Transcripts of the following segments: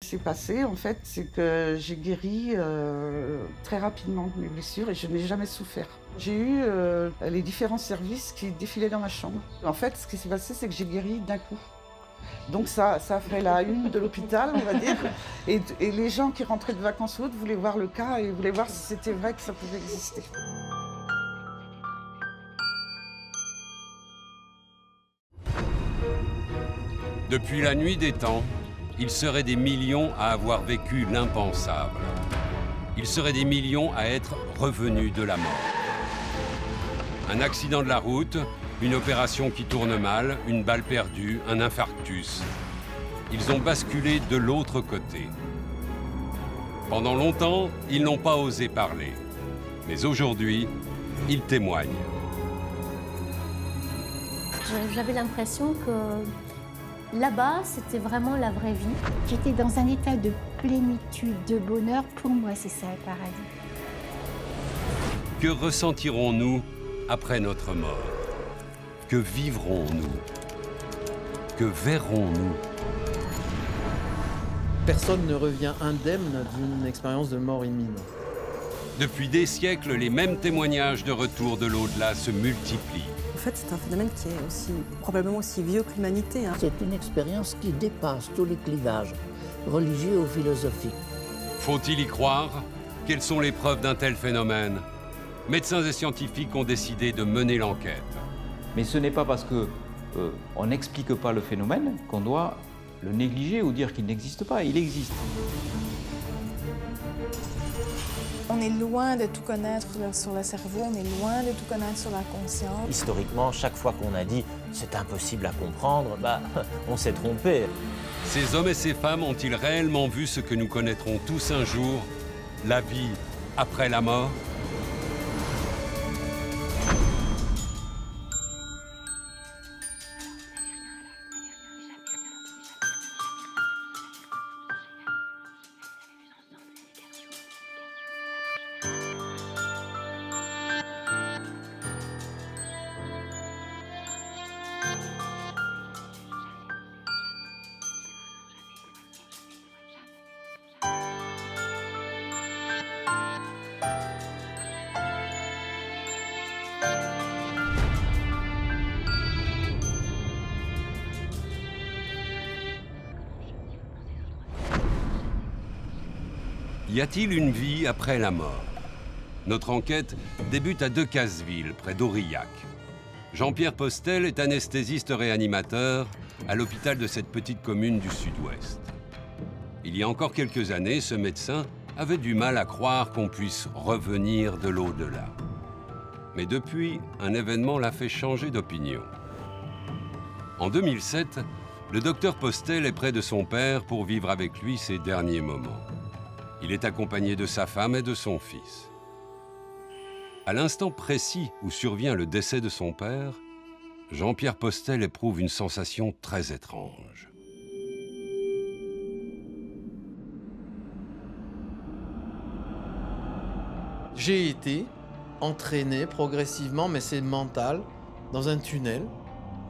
Ce qui s'est passé, en fait, c'est que j'ai guéri très rapidement de mes blessures et je n'ai jamais souffert. J'ai eu les différents services qui défilaient dans ma chambre. En fait, ce qui s'est passé, c'est que j'ai guéri d'un coup. Donc ça a fait la une de l'hôpital, on va dire. Et les gens qui rentraient de vacances ou autres voulaient voir le cas et voulaient voir si c'était vrai que ça pouvait exister. Depuis la nuit des temps, il serait des millions à avoir vécu l'impensable. Il serait des millions à être revenus de la mort. Un accident de la route, une opération qui tourne mal, une balle perdue, un infarctus. Ils ont basculé de l'autre côté. Pendant longtemps, ils n'ont pas osé parler. Mais aujourd'hui, ils témoignent. J'avais l'impression que là-bas, c'était vraiment la vraie vie. J'étais dans un état de plénitude, de bonheur. Pour moi, c'est ça le paradis. Que ressentirons-nous après notre mort? Que vivrons-nous? Que verrons-nous? Personne ne revient indemne d'une expérience de mort imminente. Depuis des siècles, les mêmes témoignages de retour de l'au-delà se multiplient. En fait, c'est un phénomène qui est probablement aussi vieux que l'humanité. C'est une expérience qui dépasse tous les clivages, religieux ou philosophiques. Faut-il y croire? Quelles sont les preuves d'un tel phénomène? Médecins et scientifiques ont décidé de mener l'enquête. Mais ce n'est pas parce qu'on n'explique pas le phénomène qu'on doit le négliger ou dire qu'il n'existe pas. Il existe. On est loin de tout connaître sur le cerveau, on est loin de tout connaître sur la conscience. Historiquement, chaque fois qu'on a dit « c'est impossible à comprendre », on s'est trompé. Ces hommes et ces femmes ont-ils réellement vu ce que nous connaîtrons tous un jour, la vie après la mort? Y a-t-il une vie après la mort? Notre enquête débute à Decazeville, près d'Aurillac. Jean-Pierre Postel est anesthésiste réanimateur à l'hôpital de cette petite commune du Sud-Ouest. Il y a encore quelques années, ce médecin avait du mal à croire qu'on puisse revenir de l'au-delà. Mais depuis, un événement l'a fait changer d'opinion. En 2007, le docteur Postel est près de son père pour vivre avec lui ses derniers moments. Il est accompagné de sa femme et de son fils. À l'instant précis où survient le décès de son père, Jean-Pierre Postel éprouve une sensation très étrange. J'ai été entraîné progressivement, mais c'est mental, dans un tunnel.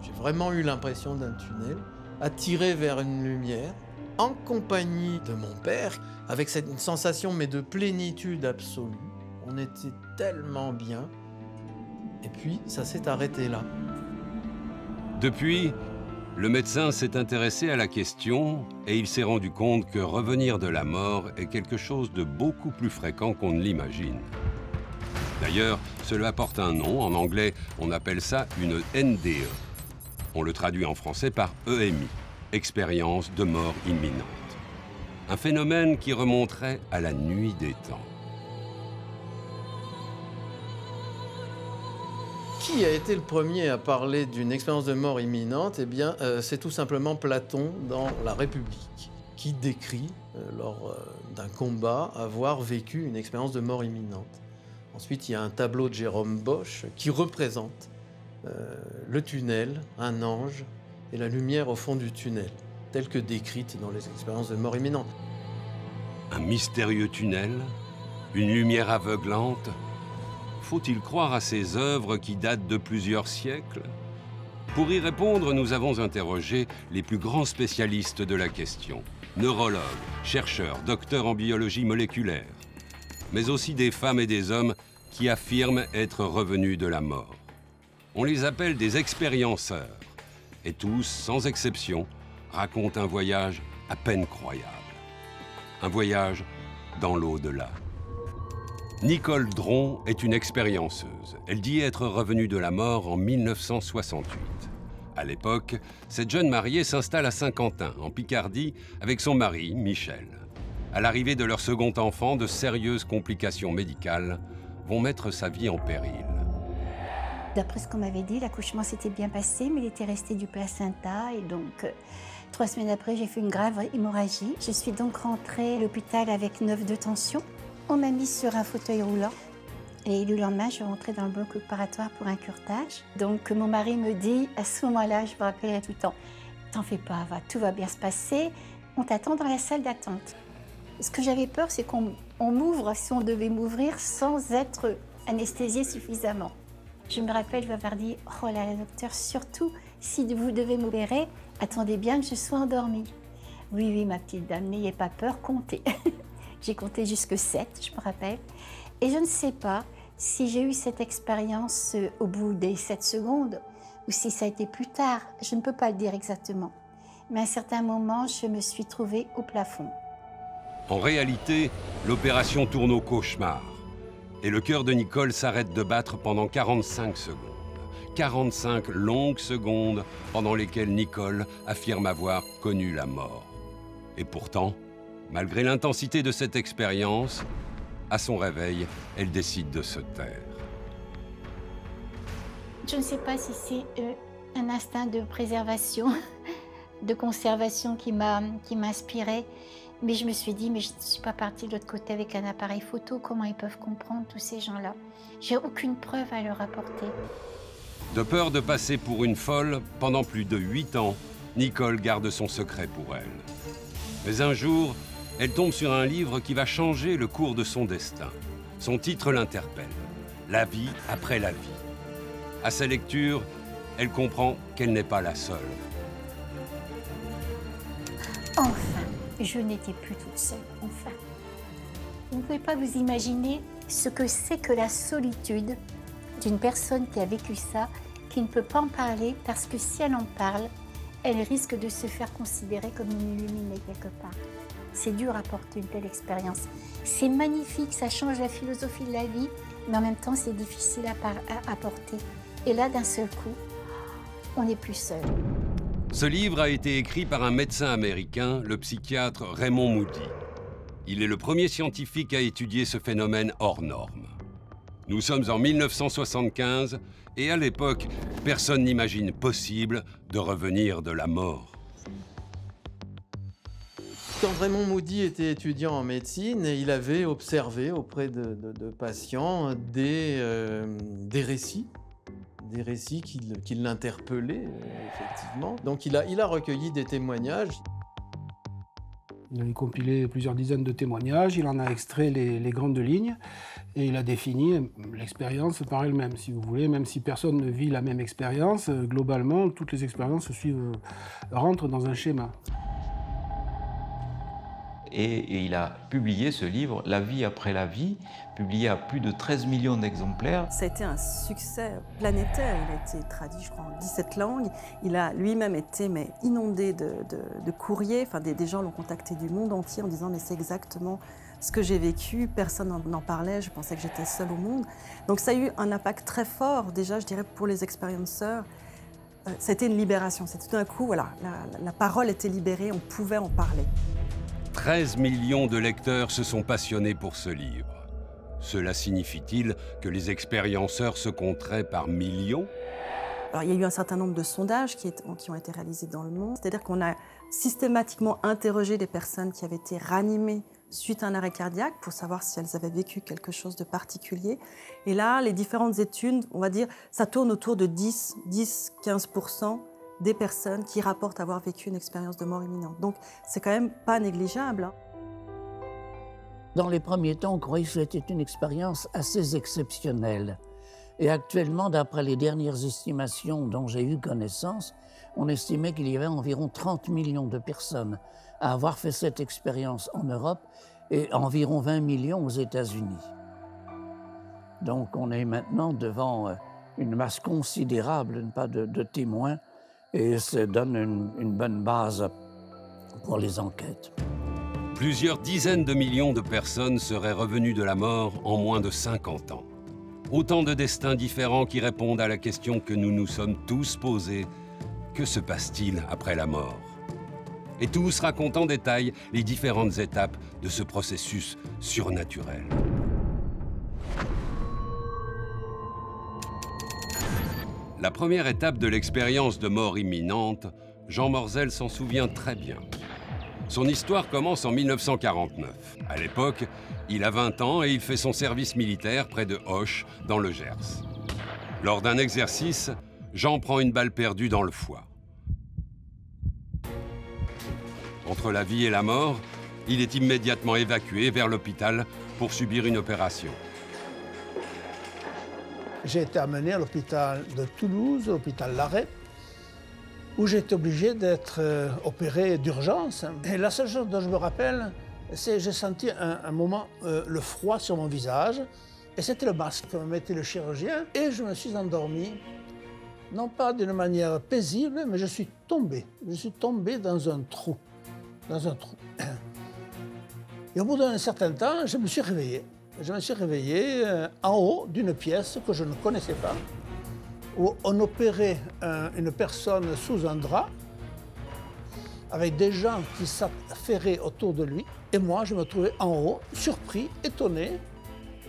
J'ai vraiment eu l'impression d'un tunnel, attiré vers une lumière, en compagnie de mon père, avec une sensation mais de plénitude absolue. On était tellement bien. Et puis, ça s'est arrêté là. Depuis, le médecin s'est intéressé à la question et il s'est rendu compte que revenir de la mort est quelque chose de beaucoup plus fréquent qu'on ne l'imagine. D'ailleurs, cela porte un nom. En anglais, on appelle ça une NDE. On le traduit en français par EMI, expérience de mort imminente. Un phénomène qui remonterait à la nuit des temps. Qui a été le premier à parler d'une expérience de mort imminente? Eh bien, c'est tout simplement Platon dans La République, qui décrit, lors d'un combat, avoir vécu une expérience de mort imminente. Ensuite, il y a un tableau de Jérôme Bosch qui représente le tunnel, un ange et la lumière au fond du tunnel, telle que décrite dans les expériences de mort imminente. Un mystérieux tunnel? Une lumière aveuglante? Faut-il croire à ces œuvres qui datent de plusieurs siècles? Pour y répondre, nous avons interrogé les plus grands spécialistes de la question. neurologues, chercheurs, docteurs en biologie moléculaire, mais aussi des femmes et des hommes qui affirment être revenus de la mort. On les appelle des expérienceurs, et tous, sans exception, racontent un voyage à peine croyable. Un voyage dans l'au-delà. Nicole Dron est une expérienceuses. Elle dit être revenue de la mort en 1968. À l'époque, cette jeune mariée s'installe à Saint-Quentin, en Picardie, avec son mari, Michel. À l'arrivée de leur second enfant, de sérieuses complications médicales vont mettre sa vie en péril. D'après ce qu'on m'avait dit, l'accouchement s'était bien passé, mais il était resté du placenta. Et donc, 3 semaines après, j'ai fait une grave hémorragie. Je suis donc rentrée à l'hôpital avec 9 de tension. On m'a mise sur un fauteuil roulant. Et le lendemain, je rentrais dans le bloc opératoire pour un curetage. Donc, mon mari me dit, à ce moment-là, je me rappellerai tout le temps, « T'en fais pas, tout va bien se passer. On t'attend dans la salle d'attente. » Ce que j'avais peur, c'est qu'on m'ouvre, si on devait m'ouvrir, sans être anesthésiée suffisamment. Je me rappelle lui avoir dit, « Oh là là, docteur, surtout, si vous devez m'opérer, attendez bien que je sois endormie. » « Oui, oui, ma petite dame, n'ayez pas peur, comptez. » J'ai compté jusque 7, je me rappelle. Et je ne sais pas si j'ai eu cette expérience au bout des 7 secondes ou si ça a été plus tard. Je ne peux pas le dire exactement. Mais à un certain moment, je me suis trouvée au plafond. En réalité, l'opération tourne au cauchemar. Et le cœur de Nicole s'arrête de battre pendant 45 secondes. 45 longues secondes pendant lesquelles Nicole affirme avoir connu la mort. Et pourtant, malgré l'intensité de cette expérience, à son réveil, elle décide de se taire. Je ne sais pas si c'est un instinct de préservation, de conservation qui m'a inspirée, mais je me suis dit, mais je ne suis pas partie de l'autre côté avec un appareil photo, comment ils peuvent comprendre tous ces gens-là? J'ai aucune preuve à leur apporter. De peur de passer pour une folle, pendant plus de 8 ans, Nicole garde son secret pour elle. Mais un jour, elle tombe sur un livre qui va changer le cours de son destin. Son titre l'interpelle, « La vie après la vie ». À sa lecture, elle comprend qu'elle n'est pas la seule. Enfin, je n'étais plus toute seule, enfin. Vous ne pouvez pas vous imaginer ce que c'est que la solitude d'une personne qui a vécu ça, qui ne peut pas en parler, parce que si elle en parle, elle risque de se faire considérer comme une illuminée quelque part. C'est dur à porter une telle expérience. C'est magnifique, ça change la philosophie de la vie, mais en même temps, c'est difficile à porter. Et là, d'un seul coup, on n'est plus seul. Ce livre a été écrit par un médecin américain, le psychiatre Raymond Moody. Il est le premier scientifique à étudier ce phénomène hors norme. Nous sommes en 1975 et à l'époque, personne n'imagine possible de revenir de la mort. Quand Raymond Moody était étudiant en médecine, il avait observé auprès de patients des récits qui l'interpellaient, effectivement. Donc il a recueilli des témoignages. Il a compilé plusieurs dizaines de témoignages, il en a extrait les grandes lignes et il a défini l'expérience par elle-même, si vous voulez. Même si personne ne vit la même expérience, globalement, toutes les expériences rentrent dans un schéma. Et il a publié ce livre, La vie après la vie, publié à plus de 13 millions d'exemplaires. Ça a été un succès planétaire. Il a été traduit, je crois, en 17 langues. Il a lui-même été inondé de courriers. Enfin, des gens l'ont contacté du monde entier en disant « mais c'est exactement ce que j'ai vécu, personne n'en parlait, je pensais que j'étais seule au monde ». Donc ça a eu un impact très fort, déjà, je dirais, pour les expérienceurs. C'était une libération. C'était tout d'un coup, voilà, la parole était libérée, on pouvait en parler. 13 millions de lecteurs se sont passionnés pour ce livre. Cela signifie-t-il que les expérienceurs se compteraient par millions? Alors, il y a eu un certain nombre de sondages qui ont été réalisés dans le monde. C'est-à-dire qu'on a systématiquement interrogé des personnes qui avaient été ranimées suite à un arrêt cardiaque pour savoir si elles avaient vécu quelque chose de particulier. Et là, les différentes études, on va dire, ça tourne autour de 10-15% des personnes qui rapportent avoir vécu une expérience de mort imminente. Donc, c'est quand même pas négligeable, hein. Dans les premiers temps, on croyait que c'était une expérience assez exceptionnelle. Et actuellement, d'après les dernières estimations dont j'ai eu connaissance, on estimait qu'il y avait environ 30 millions de personnes à avoir fait cette expérience en Europe et environ 20 millions aux États-Unis. Donc on est maintenant devant une masse considérable, pas de témoins, et ça donne une bonne base pour les enquêtes. Plusieurs dizaines de millions de personnes seraient revenues de la mort en moins de 50 ans. Autant de destins différents qui répondent à la question que nous nous sommes tous posés. Que se passe-t-il après la mort? Et tous racontent en détail les différentes étapes de ce processus surnaturel. La première étape de l'expérience de mort imminente, Jean Morzel s'en souvient très bien. Son histoire commence en 1949. À l'époque, il a 20 ans et il fait son service militaire près de Auch, dans le Gers. Lors d'un exercice, Jean prend une balle perdue dans le foie. Entre la vie et la mort, il est immédiatement évacué vers l'hôpital pour subir une opération. J'ai été amené à l'hôpital de Toulouse, l'hôpital Larrey, où j'ai été obligé d'être opéré d'urgence. Et la seule chose dont je me rappelle, c'est que j'ai senti un moment le froid sur mon visage, et c'était le masque que me mettait le chirurgien, et je me suis endormi, non pas d'une manière paisible, mais je suis tombé dans un trou. Et au bout d'un certain temps, je me suis réveillé. Je me suis réveillé en haut d'une pièce que je ne connaissais pas, où on opérait une personne sous un drap, avec des gens qui s'affairaient autour de lui. Et moi, je me trouvais en haut, surpris, étonné,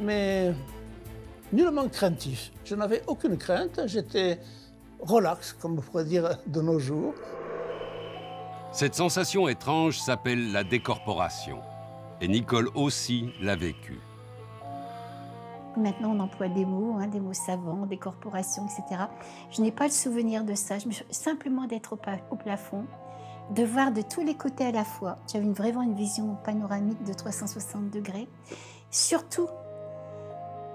mais nullement craintif. Je n'avais aucune crainte, j'étais relax, comme on pourrait dire de nos jours. Cette sensation étrange s'appelle la décorporation. Et Nicole aussi l'a vécue. Maintenant, on emploie des mots savants, décorporation, etc. Je n'ai pas le souvenir de ça. Simplement d'être au plafond, de voir de tous les côtés à la fois. J'avais vraiment une vision panoramique de 360 degrés. Surtout,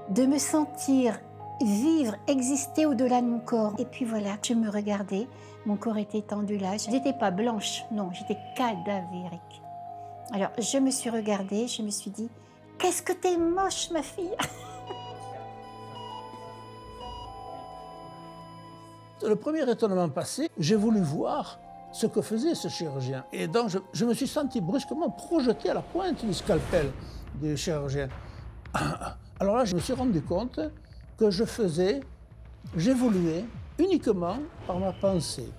de me sentir vivre, exister au-delà de mon corps. Et puis voilà, je me regardais, mon corps était tendu là. Je n'étais pas blanche, non, j'étais cadavérique. Alors, je me suis regardée, je me suis dit, qu'est-ce que t'es moche, ma fille! Le premier étonnement passé, j'ai voulu voir ce que faisait ce chirurgien. Et donc, je me suis senti brusquement projeté à la pointe du scalpel du chirurgien. Alors là, je me suis rendu compte que j'évoluais uniquement par ma pensée.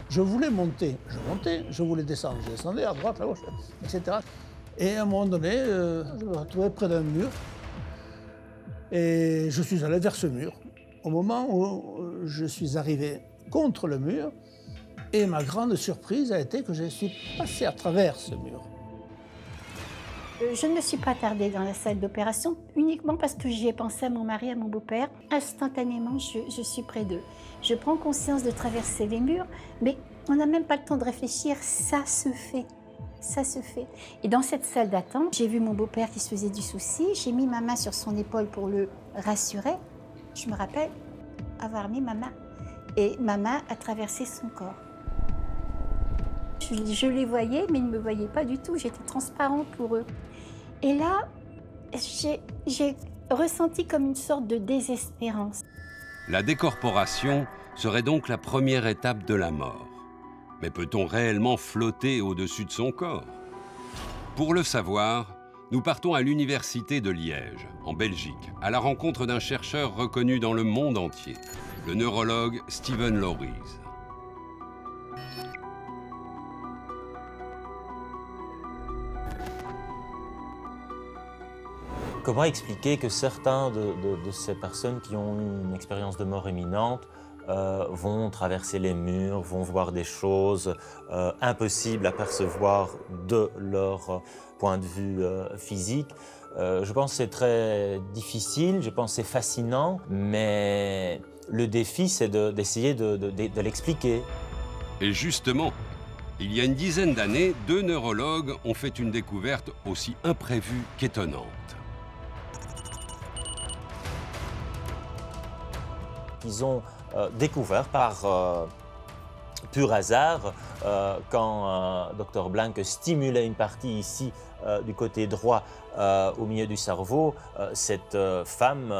Je voulais monter, je montais, je voulais descendre, je descendais à droite, à gauche, etc. Et à un moment donné, je me retrouvais près d'un mur et je suis allé vers ce mur. Au moment où je suis arrivé contre le mur, et ma grande surprise a été que je suis passé à travers ce mur. Je ne me suis pas tardée dans la salle d'opération uniquement parce que j'y ai pensé à mon mari, à mon beau-père. Instantanément, je suis près d'eux. Je prends conscience de traverser les murs, mais on n'a même pas le temps de réfléchir, ça se fait. Ça se fait. Et dans cette salle d'attente, j'ai vu mon beau-père qui se faisait du souci. J'ai mis ma main sur son épaule pour le rassurer. Je me rappelle avoir mis ma main. Et ma main a traversé son corps. Je les voyais, mais ils ne me voyaient pas du tout. J'étais transparente pour eux. Et là, j'ai ressenti comme une sorte de désespérance. La décorporation serait donc la première étape de la mort. Mais peut-on réellement flotter au-dessus de son corps? Pour le savoir, nous partons à l'université de Liège, en Belgique, à la rencontre d'un chercheur reconnu dans le monde entier, le neurologue Stephen Lauries. Comment expliquer que certains de ces personnes qui ont eu une expérience de mort imminente vont traverser les murs, vont voir des choses impossibles à percevoir de leur point de vue physique? Je pense que c'est très difficile, je pense que c'est fascinant, mais le défi, c'est d'essayer de l'expliquer. Et justement, il y a une dizaine d'années, 2 neurologues ont fait une découverte aussi imprévue qu'étonnante. Ils ont découvert par pur hasard, quand Dr Blank stimulait une partie ici du côté droit au milieu du cerveau, cette femme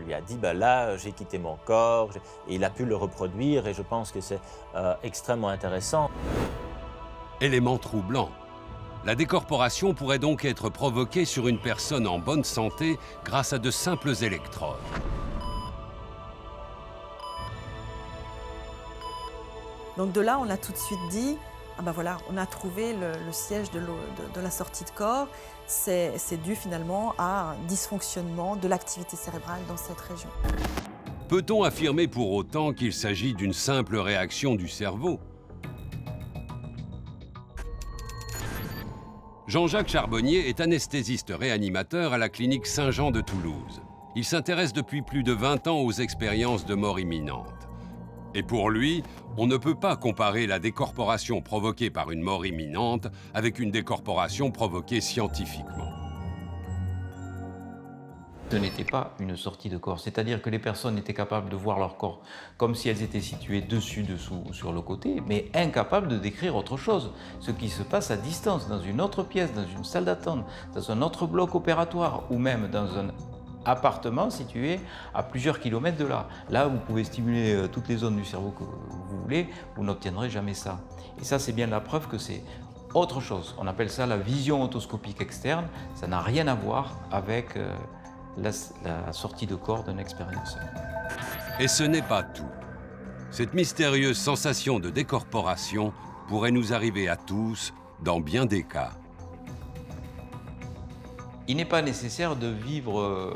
lui a dit bah, là j'ai quitté mon corps, et il a pu le reproduire et je pense que c'est extrêmement intéressant. Élément troublant. La décorporation pourrait donc être provoquée sur une personne en bonne santé grâce à de simples électrodes. Donc de là, on a tout de suite dit, ah ben voilà, on a trouvé le siège de la sortie de corps. C'est dû finalement à un dysfonctionnement de l'activité cérébrale dans cette région. Peut-on affirmer pour autant qu'il s'agit d'une simple réaction du cerveau? Jean-Jacques Charbonnier est anesthésiste réanimateur à la clinique Saint-Jean de Toulouse. Il s'intéresse depuis plus de 20 ans aux expériences de mort imminente. Et pour lui, on ne peut pas comparer la décorporation provoquée par une mort imminente avec une décorporation provoquée scientifiquement. Ce n'était pas une sortie de corps, c'est-à-dire que les personnes étaient capables de voir leur corps comme si elles étaient situées dessus, dessous ou sur le côté, mais incapables de décrire autre chose. Ce qui se passe à distance, dans une autre pièce, dans une salle d'attente, dans un autre bloc opératoire ou même dans un appartement situé à plusieurs kilomètres de là. Là, vous pouvez stimuler toutes les zones du cerveau que vous voulez, vous n'obtiendrez jamais ça. Et ça, c'est bien la preuve que c'est autre chose. On appelle ça la vision otoscopique externe. Ça n'a rien à voir avec la sortie de corps d'une expérience. Et ce n'est pas tout. Cette mystérieuse sensation de décorporation pourrait nous arriver à tous dans bien des cas. Il n'est pas nécessaire de vivre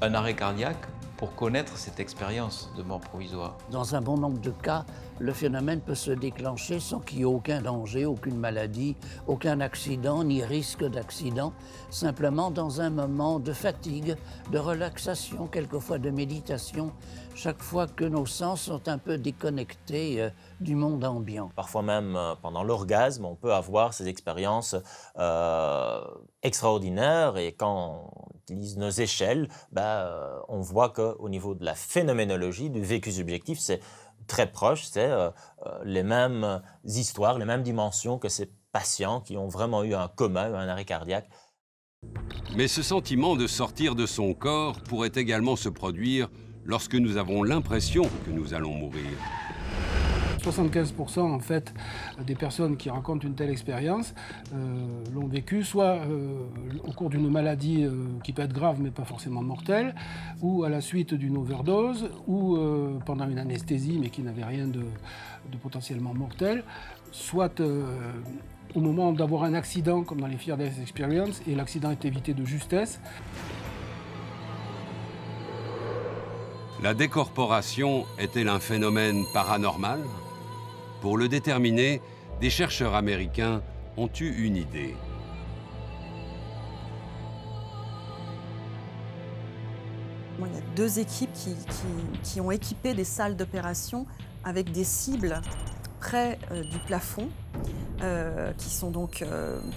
un arrêt cardiaque pour connaître cette expérience de mort provisoire. Dans un bon nombre de cas, le phénomène peut se déclencher sans qu'il y ait aucun danger, aucune maladie, aucun accident, ni risque d'accident, simplement dans un moment de fatigue, de relaxation, quelquefois de méditation, chaque fois que nos sens sont un peu déconnectés du monde ambiant. Parfois même pendant l'orgasme, on peut avoir ces expériences extraordinaires et quand on utilise nos échelles, on voit qu'au niveau de la phénoménologie, du vécu subjectif, c'est très proche, c'est les mêmes histoires, les mêmes dimensions que ces patients qui ont vraiment eu un coma, un arrêt cardiaque. Mais ce sentiment de sortir de son corps pourrait également se produire lorsque nous avons l'impression que nous allons mourir. 75% en fait des personnes qui racontent une telle expérience l'ont vécu soit au cours d'une maladie qui peut être grave mais pas forcément mortelle, ou à la suite d'une overdose, ou pendant une anesthésie mais qui n'avait rien de potentiellement mortel, soit au moment d'avoir un accident comme dans les Fear Death Experience et l'accident est évité de justesse. La décorporation est-elle un phénomène paranormal? Pour le déterminer, des chercheurs américains ont eu une idée. Il y a deux équipes qui ont équipé des salles d'opération avec des cibles près du plafond, qui sont donc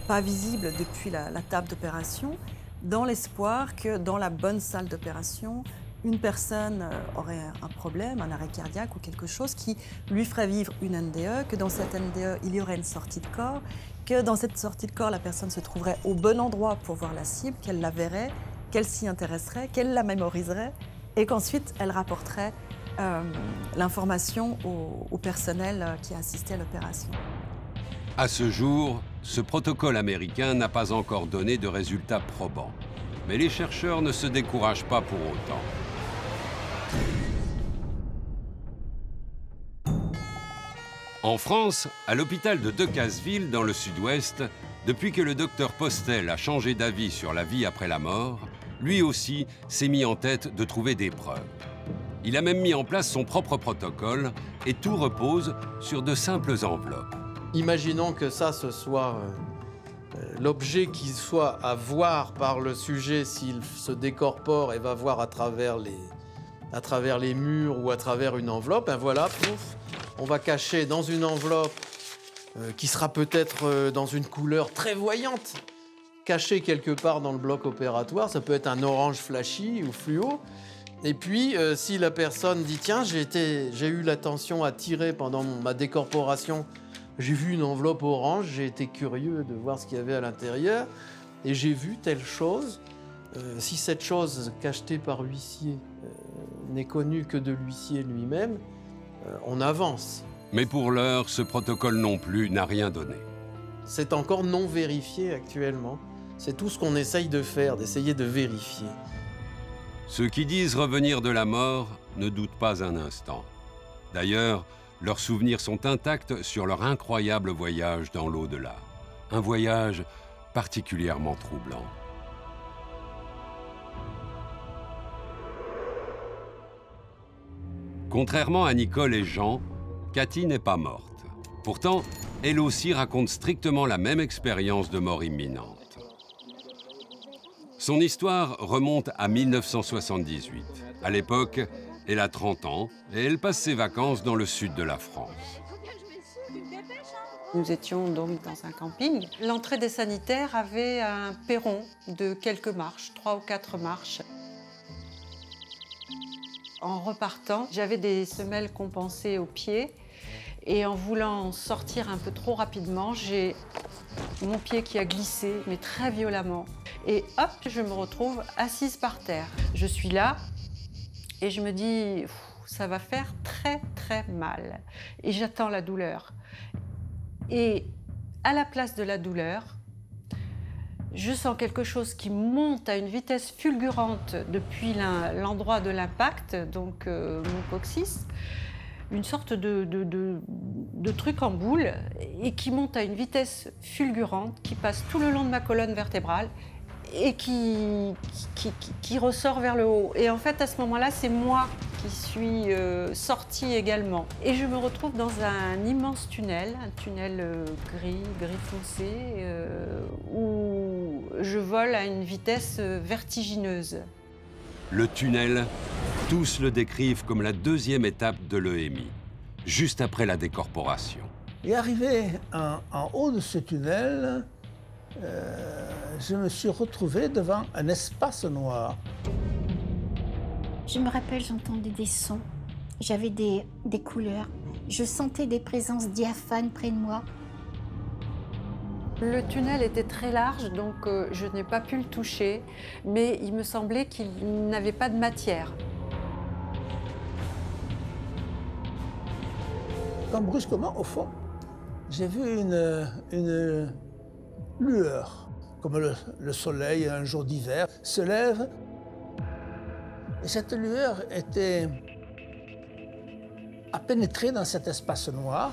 pas visibles depuis la table d'opération, dans l'espoir que dans la bonne salle d'opération, une personne aurait un problème, un arrêt cardiaque ou quelque chose qui lui ferait vivre une NDE, que dans cette NDE, il y aurait une sortie de corps, que dans cette sortie de corps, la personne se trouverait au bon endroit pour voir la cible, qu'elle la verrait, qu'elle s'y intéresserait, qu'elle la mémoriserait et qu'ensuite, elle rapporterait l'information au personnel qui a assisté à l'opération. À ce jour, ce protocole américain n'a pas encore donné de résultats probants. Mais les chercheurs ne se découragent pas pour autant. En France, à l'hôpital de Decazeville, dans le sud-ouest, depuis que le docteur Postel a changé d'avis sur la vie après la mort, lui aussi s'est mis en tête de trouver des preuves. Il a même mis en place son propre protocole et tout repose sur de simples enveloppes. Imaginons que ça, ce soit l'objet qui soit à voir par le sujet s'il se décorpore et va voir à travers les murs ou à travers une enveloppe. Ben voilà, pouf, on va cacher dans une enveloppe qui sera peut-être dans une couleur très voyante, cachée quelque part dans le bloc opératoire. Ça peut être un orange flashy ou fluo. Et puis, si la personne dit « Tiens, j'ai eu l'attention attirée pendant ma décorporation, j'ai vu une enveloppe orange, j'ai été curieux de voir ce qu'il y avait à l'intérieur, et j'ai vu telle chose. Si cette chose cachetée par l'huissier n'est connue que de l'huissier lui-même, on avance. » Mais pour l'heure, ce protocole non plus n'a rien donné. C'est encore non vérifié actuellement. C'est tout ce qu'on essaye de faire, d'essayer de vérifier. Ceux qui disent revenir de la mort ne doutent pas un instant. D'ailleurs, leurs souvenirs sont intacts sur leur incroyable voyage dans l'au-delà. Un voyage particulièrement troublant. Contrairement à Nicole et Jean, Cathy n'est pas morte. Pourtant, elle aussi raconte strictement la même expérience de mort imminente. Son histoire remonte à 1978. À l'époque, elle a 30 ans et elle passe ses vacances dans le sud de la France. Nous étions donc dans un camping. L'entrée des sanitaires avait un perron de quelques marches, 3 ou 4 marches. En repartant, j'avais des semelles compensées aux pieds et en voulant sortir un peu trop rapidement, j'ai mon pied qui a glissé, mais très violemment. Et hop, je me retrouve assise par terre. Je suis là et je me dis, ça va faire très très mal. Et j'attends la douleur. Et à la place de la douleur, je sens quelque chose qui monte à une vitesse fulgurante depuis l'endroit de l'impact, donc mon coccyx, une sorte de truc en boule et qui monte à une vitesse fulgurante, qui passe tout le long de ma colonne vertébrale et qui ressort vers le haut. Et en fait, à ce moment-là, c'est moi qui suis sortie également. Et je me retrouve dans un immense tunnel, un tunnel gris foncé, où je vole à une vitesse vertigineuse. Le tunnel, tous le décrivent comme la deuxième étape de l'EMI, juste après la décorporation. Et arrivé en haut de ce tunnel, je me suis retrouvé devant un espace noir. Je me rappelle, j'entendais des sons, j'avais des couleurs, je sentais des présences diaphanes près de moi. Le tunnel était très large, donc je n'ai pas pu le toucher, mais il me semblait qu'il n'avait pas de matière. Quand brusquement, au fond, j'ai vu une lueur, comme le soleil un jour d'hiver se lève. Et cette lueur a pénétré dans cet espace noir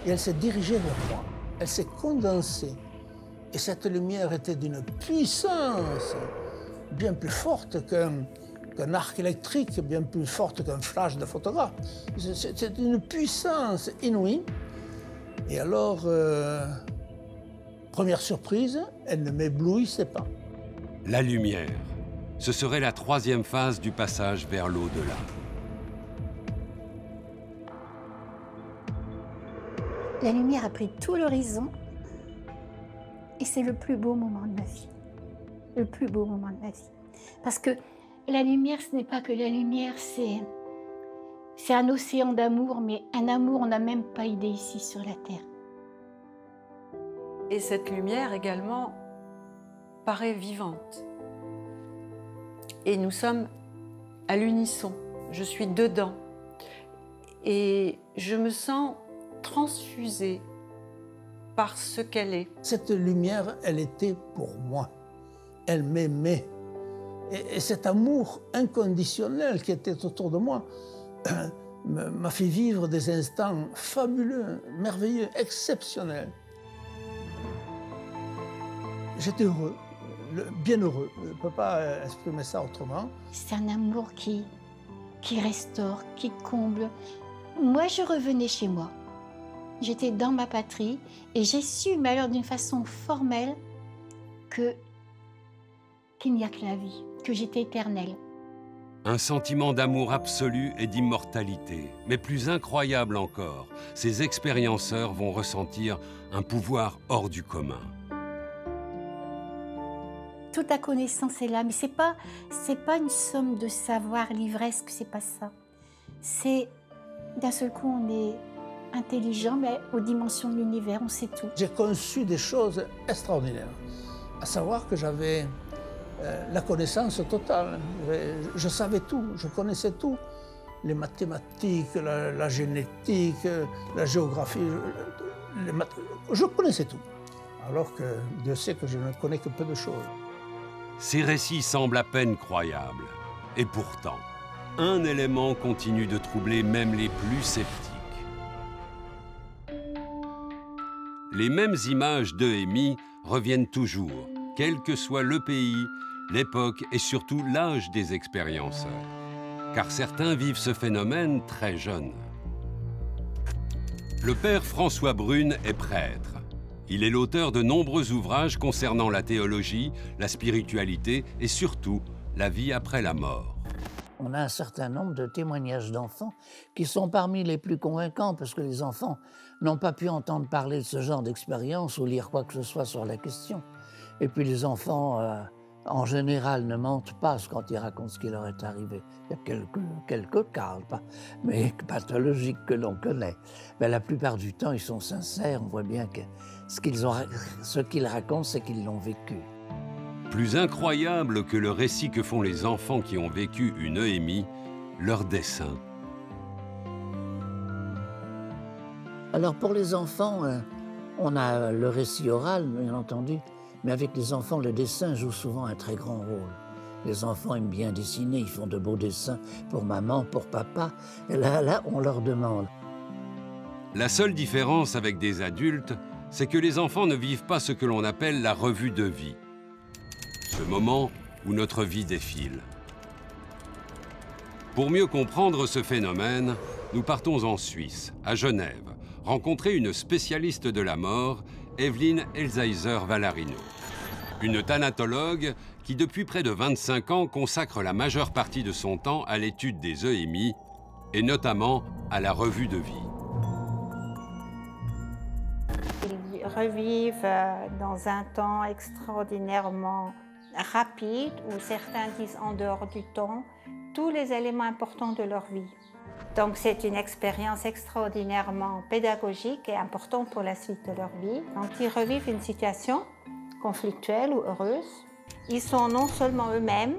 et elle s'est dirigée vers moi. Elle s'est condensée. Et cette lumière était d'une puissance bien plus forte qu'un arc électrique, bien plus forte qu'un flash de photographe. C'est une puissance inouïe. Et alors, première surprise, elle ne m'éblouissait pas. La lumière. Ce serait la troisième phase du passage vers l'au-delà. La lumière a pris tout l'horizon et c'est le plus beau moment de ma vie. Le plus beau moment de ma vie. Parce que la lumière, ce n'est pas que la lumière, c'est un océan d'amour, mais un amour, on n'a même pas idée ici sur la Terre. Et cette lumière également paraît vivante. Et nous sommes à l'unisson. Je suis dedans. Et je me sens transfusée par ce qu'elle est. Cette lumière, elle était pour moi. Elle m'aimait. Et cet amour inconditionnel qui était autour de moi m'a fait vivre des instants fabuleux, merveilleux, exceptionnels. J'étais heureux, bien heureux. Je ne peux pas exprimer ça autrement. C'est un amour qui restaure, qui comble. Moi, je revenais chez moi. J'étais dans ma patrie et j'ai su, mais alors d'une façon formelle, qu'il n'y a que la vie, que j'étais éternelle. Un sentiment d'amour absolu et d'immortalité. Mais plus incroyable encore, ces expérienceurs vont ressentir un pouvoir hors du commun. toute la connaissance est là, mais c'est pas une somme de savoir livresque, c'est pas ça. C'est d'un seul coup on est intelligent, mais aux dimensions de l'univers, on sait tout. J'ai conçu des choses extraordinaires, à savoir que j'avais la connaissance totale. Je savais tout, je connaissais tout. Les mathématiques, la génétique, la géographie, je connaissais tout. Alors que Dieu sait que je ne connais que peu de choses. Ces récits semblent à peine croyables. Et pourtant, un élément continue de troubler même les plus sceptiques. Les mêmes images d'Euhémie reviennent toujours, quel que soit le pays, l'époque et surtout l'âge des expérienceurs. Car certains vivent ce phénomène très jeunes. Le père François Brune est prêtre. Il est l'auteur de nombreux ouvrages concernant la théologie, la spiritualité et surtout la vie après la mort. On a un certain nombre de témoignages d'enfants qui sont parmi les plus convaincants parce que les enfants n'ont pas pu entendre parler de ce genre d'expérience ou lire quoi que ce soit sur la question. Et puis les enfants, en général, ne mentent pas quand ils racontent ce qui leur est arrivé. Il y a quelques cas, mais pathologiques que l'on connaît. Mais la plupart du temps, ils sont sincères. On voit bien que ce qu'ils racontent, c'est qu'ils l'ont vécu. Plus incroyable que le récit que font les enfants qui ont vécu une Euhémie, leur dessin. Alors pour les enfants, on a le récit oral, bien entendu, mais avec les enfants, le dessin joue souvent un très grand rôle. Les enfants aiment bien dessiner, ils font de beaux dessins pour maman, pour papa, et là, on leur demande. La seule différence avec des adultes, c'est que les enfants ne vivent pas ce que l'on appelle la revue de vie. Ce moment où notre vie défile. Pour mieux comprendre ce phénomène, nous partons en Suisse, à Genève, rencontrer une spécialiste de la mort, Evelyne Elzheiser-Valarino. Une thanatologue qui, depuis près de 25 ans, consacre la majeure partie de son temps à l'étude des Euhémies et notamment à la revue de vie. Ils revivent dans un temps extraordinairement rapide, où certains disent en dehors du temps, tous les éléments importants de leur vie. Donc c'est une expérience extraordinairement pédagogique et importante pour la suite de leur vie. Donc ils revivent une situation conflictuelle ou heureuse. Ils sont non seulement eux-mêmes,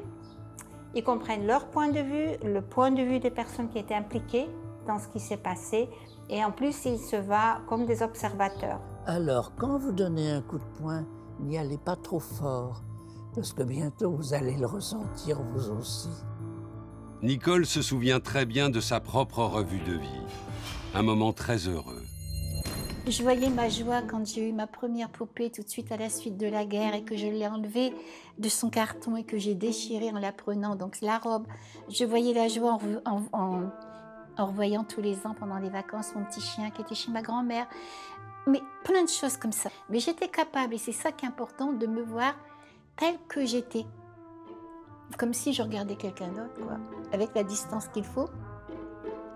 ils comprennent leur point de vue, le point de vue des personnes qui étaient impliquées dans ce qui s'est passé, et en plus ils se voient comme des observateurs. Alors quand vous donnez un coup de poing, n'y allez pas trop fort, parce que bientôt vous allez le ressentir vous aussi. Nicole se souvient très bien de sa propre revue de vie. Un moment très heureux. Je voyais ma joie quand j'ai eu ma première poupée tout de suite à la suite de la guerre et que je l'ai enlevée de son carton et que j'ai déchiré en la prenant, donc la robe. Je voyais la joie en revoyant tous les ans pendant les vacances mon petit chien qui était chez ma grand-mère. Mais plein de choses comme ça. Mais j'étais capable, et c'est ça qui est important, de me voir telle que j'étais. Comme si je regardais quelqu'un d'autre, quoi, avec la distance qu'il faut.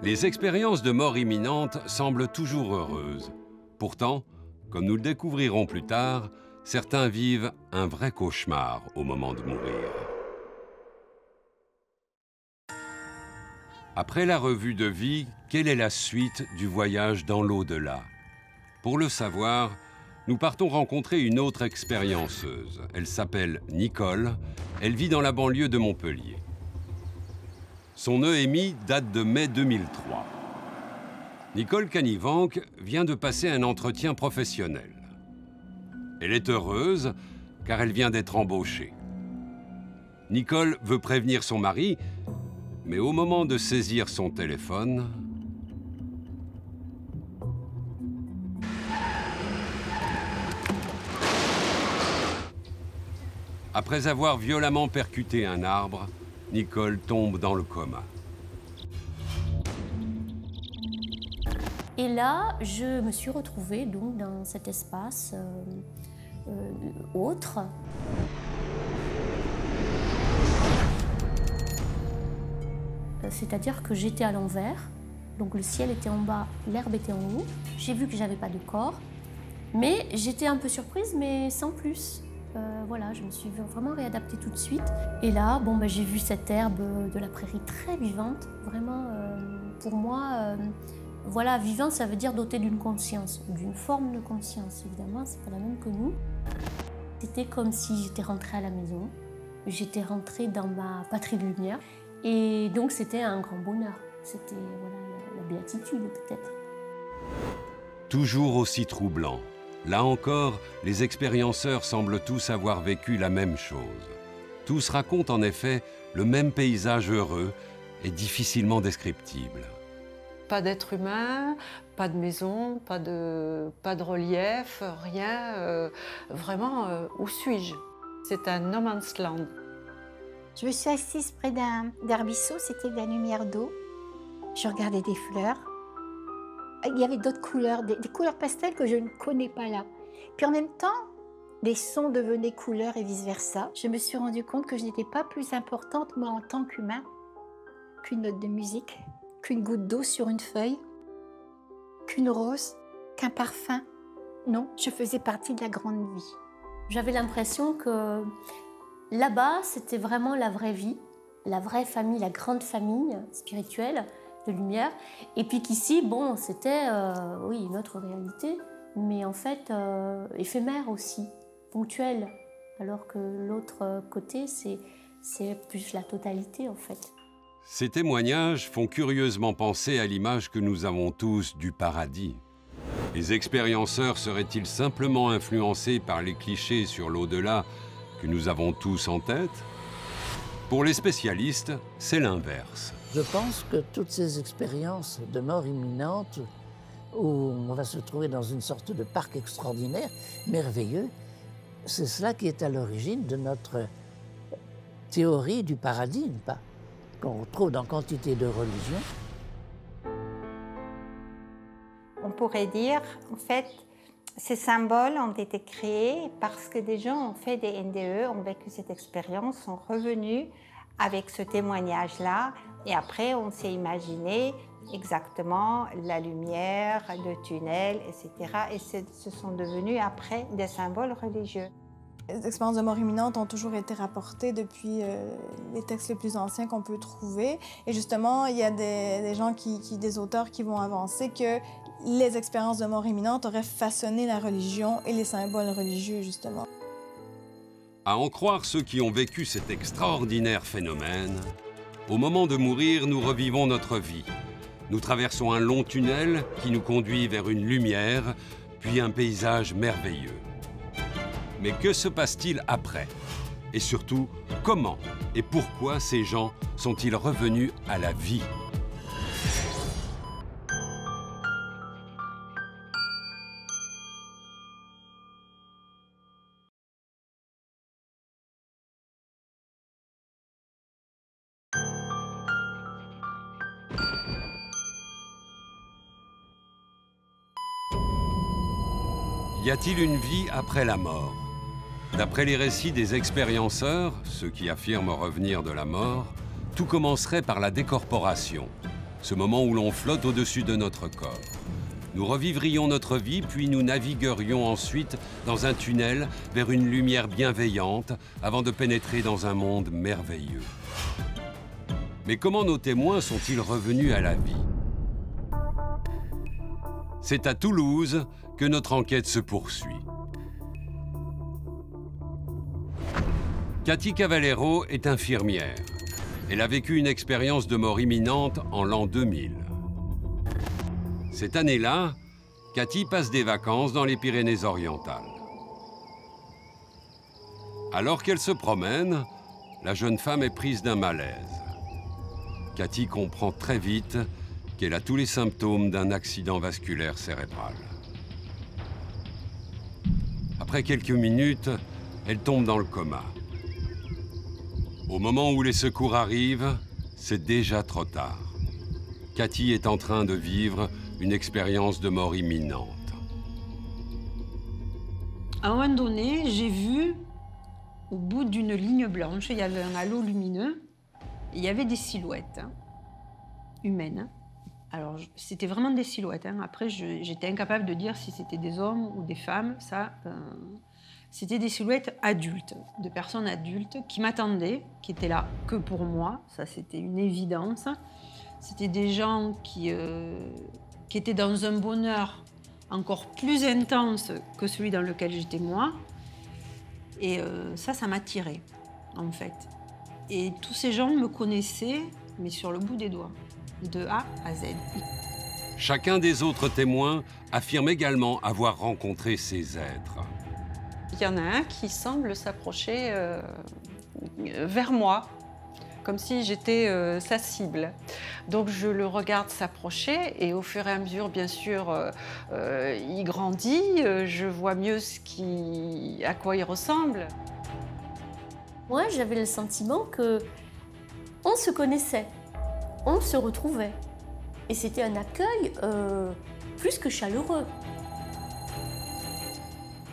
Les expériences de mort imminente semblent toujours heureuses. Pourtant, comme nous le découvrirons plus tard, certains vivent un vrai cauchemar au moment de mourir. Après la revue de vie, quelle est la suite du voyage dans l'au-delà? Pour le savoir, nous partons rencontrer une autre expérienceuse. Elle s'appelle Nicole, elle vit dans la banlieue de Montpellier. Son Euhémie date de mai 2003. Nicole Canivanque vient de passer un entretien professionnel. Elle est heureuse car elle vient d'être embauchée. Nicole veut prévenir son mari, mais au moment de saisir son téléphone, après avoir violemment percuté un arbre, Nicole tombe dans le coma. Et là, je me suis retrouvée donc dans cet espace autre. C'est-à-dire que j'étais à l'envers, donc le ciel était en bas, l'herbe était en haut. J'ai vu que j'avais pas de corps, mais j'étais un peu surprise, mais sans plus. Voilà, je me suis vraiment réadaptée tout de suite. Et là, bon, j'ai vu cette herbe de la prairie très vivante. Vraiment, pour moi, voilà, vivant, ça veut dire doté d'une conscience, d'une forme de conscience. Évidemment, c'est pas la même que nous. C'était comme si j'étais rentrée à la maison. J'étais rentrée dans ma patrie de lumière. Et donc, c'était un grand bonheur. C'était voilà, la béatitude, peut-être. Toujours aussi troublant. Là encore, les expérienceurs semblent tous avoir vécu la même chose. Tous racontent en effet le même paysage heureux et difficilement descriptible. Pas d'être humain, pas de maison, pas de relief, rien. Vraiment, où suis-je? C'est un no man's land. Je me suis assise près d'un arbrisseau, c'était de la lumière d'eau. Je regardais des fleurs. Il y avait d'autres couleurs, des couleurs pastel que je ne connais pas là. Puis en même temps, les sons devenaient couleurs et vice-versa. Je me suis rendu compte que je n'étais pas plus importante, moi, en tant qu'humain, qu'une note de musique, qu'une goutte d'eau sur une feuille, qu'une rose, qu'un parfum. Non, je faisais partie de la grande vie. J'avais l'impression que là-bas, c'était vraiment la vraie vie, la vraie famille, la grande famille spirituelle de lumière. Et puis qu'ici, bon, c'était, oui, une autre réalité, mais en fait, éphémère aussi, ponctuelle. Alors que l'autre côté, c'est plus la totalité, en fait. Ces témoignages font curieusement penser à l'image que nous avons tous du paradis. Les expérienceurs seraient-ils simplement influencés par les clichés sur l'au-delà que nous avons tous en tête? Pour les spécialistes, c'est l'inverse. Je pense que toutes ces expériences de mort imminente, où on va se trouver dans une sorte de parc extraordinaire, merveilleux, c'est cela qui est à l'origine de notre théorie du paradis, pas qu'on retrouve dans quantité de religions. On pourrait dire, en fait, ces symboles ont été créés parce que des gens ont fait des NDE, ont vécu cette expérience, sont revenus avec ce témoignage-là, et après on s'est imaginé exactement la lumière, le tunnel, etc. Et ce sont devenus après des symboles religieux. Les expériences de mort imminente ont toujours été rapportées depuis les textes les plus anciens qu'on peut trouver. Et justement, il y a des gens, des auteurs qui vont avancer que les expériences de mort imminente auraient façonné la religion et les symboles religieux, justement. À en croire ceux qui ont vécu cet extraordinaire phénomène, au moment de mourir, nous revivons notre vie. Nous traversons un long tunnel qui nous conduit vers une lumière, puis un paysage merveilleux. Mais que se passe-t-il après? Et surtout, comment et pourquoi ces gens sont-ils revenus à la vie? Y a-t-il une vie après la mort? D'après les récits des expérienceurs, ceux qui affirment revenir de la mort, tout commencerait par la décorporation, ce moment où l'on flotte au-dessus de notre corps. Nous revivrions notre vie, puis nous naviguerions ensuite dans un tunnel vers une lumière bienveillante avant de pénétrer dans un monde merveilleux. Mais comment nos témoins sont-ils revenus à la vie? C'est à Toulouse que notre enquête se poursuit. Cathy Cavallero est infirmière. Elle a vécu une expérience de mort imminente en l'an 2000. Cette année-là, Cathy passe des vacances dans les Pyrénées-Orientales. Alors qu'elle se promène, la jeune femme est prise d'un malaise. Cathy comprend très vite qu'elle a tous les symptômes d'un accident vasculaire cérébral. Après quelques minutes, elle tombe dans le coma. Au moment où les secours arrivent, c'est déjà trop tard. Cathy est en train de vivre une expérience de mort imminente. À un moment donné, j'ai vu, au bout d'une ligne blanche, il y avait un halo lumineux, et il y avait des silhouettes humaines. Alors, c'était vraiment des silhouettes. Après, j'étais incapable de dire si c'était des hommes ou des femmes, ça. C'était des silhouettes adultes, de personnes adultes qui m'attendaient, qui étaient là que pour moi, ça c'était une évidence. C'était des gens qui étaient dans un bonheur encore plus intense que celui dans lequel j'étais moi. Et ça m'attirait, en fait. Et tous ces gens me connaissaient, mais sur le bout des doigts, de A à Z. Chacun des autres témoins affirme également avoir rencontré ces êtres. Il y en a un qui semble s'approcher vers moi, comme si j'étais sa cible. Donc je le regarde s'approcher et au fur et à mesure, bien sûr, il grandit, je vois mieux à quoi il ressemble. Moi, j'avais le sentiment qu'on se connaissait, on se retrouvait. Et c'était un accueil plus que chaleureux.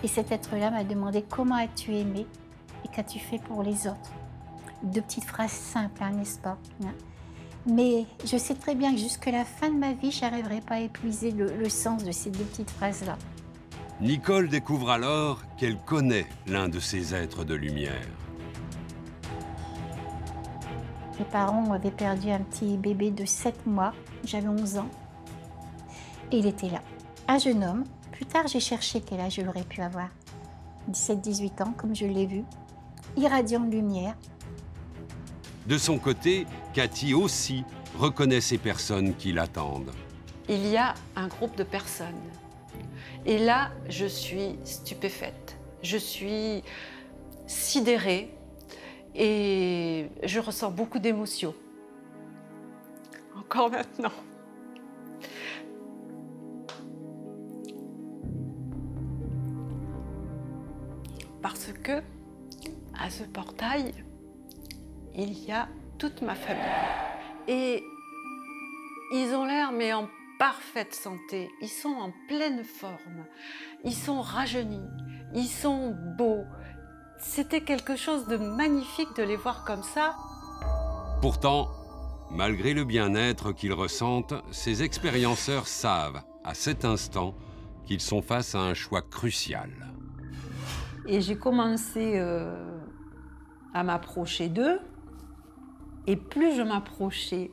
Et cet être-là m'a demandé comment as-tu aimé et qu'as-tu fait pour les autres. 2 petites phrases simples, hein, n'est-ce pas? Mais je sais très bien que jusqu'à la fin de ma vie, je n'arriverai pas à épuiser le sens de ces 2 petites phrases-là. Nicole découvre alors qu'elle connaît l'un de ces êtres de lumière. Mes parents avaient perdu un petit bébé de 7 mois, j'avais 11 ans, et il était là. Un jeune homme. Plus tard, j'ai cherché quel âge il aurait pu avoir. 17-18 ans, comme je l'ai vu, irradiant de lumière. De son côté, Cathy aussi reconnaît ces personnes qui l'attendent. Il y a un groupe de personnes. Et là, je suis stupéfaite. Je suis sidérée et je ressens beaucoup d'émotions. Encore maintenant. Parce que, à ce portail, il y a toute ma famille. Et ils ont l'air, mais en parfaite santé. Ils sont en pleine forme. Ils sont rajeunis. Ils sont beaux. C'était quelque chose de magnifique de les voir comme ça. Pourtant, malgré le bien-être qu'ils ressentent, ces expérienceurs savent, à cet instant, qu'ils sont face à un choix crucial. Et j'ai commencé à m'approcher d'eux. Et plus je m'approchais,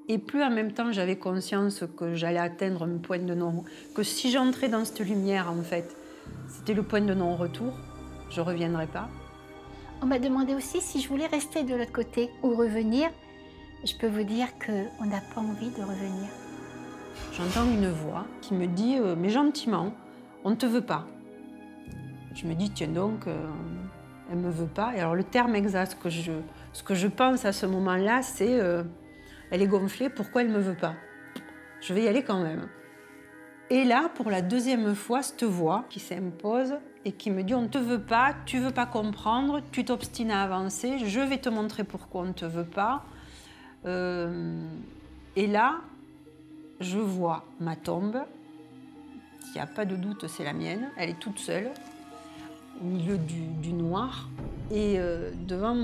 et plus en même temps j'avais conscience que j'allais atteindre un point de non... que si j'entrais dans cette lumière, en fait, c'était le point de non-retour. Je ne reviendrai pas. On m'a demandé aussi si je voulais rester de l'autre côté ou revenir. Je peux vous dire qu'on n'a pas envie de revenir. J'entends une voix qui me dit, mais gentiment, on ne te veut pas. Je me dis, tiens donc, elle ne me veut pas. Et alors le terme exact, ce que je pense à ce moment-là, c'est elle est gonflée, pourquoi elle ne me veut pas? Je vais y aller quand même. Et là, pour la 2e fois, cette voix qui s'impose et qui me dit, on ne te veut pas, tu ne veux pas comprendre, tu t'obstines à avancer, je vais te montrer pourquoi on ne te veut pas. Et là, je vois ma tombe, il n'y a pas de doute, c'est la mienne, elle est toute seule, au milieu du noir. Et devant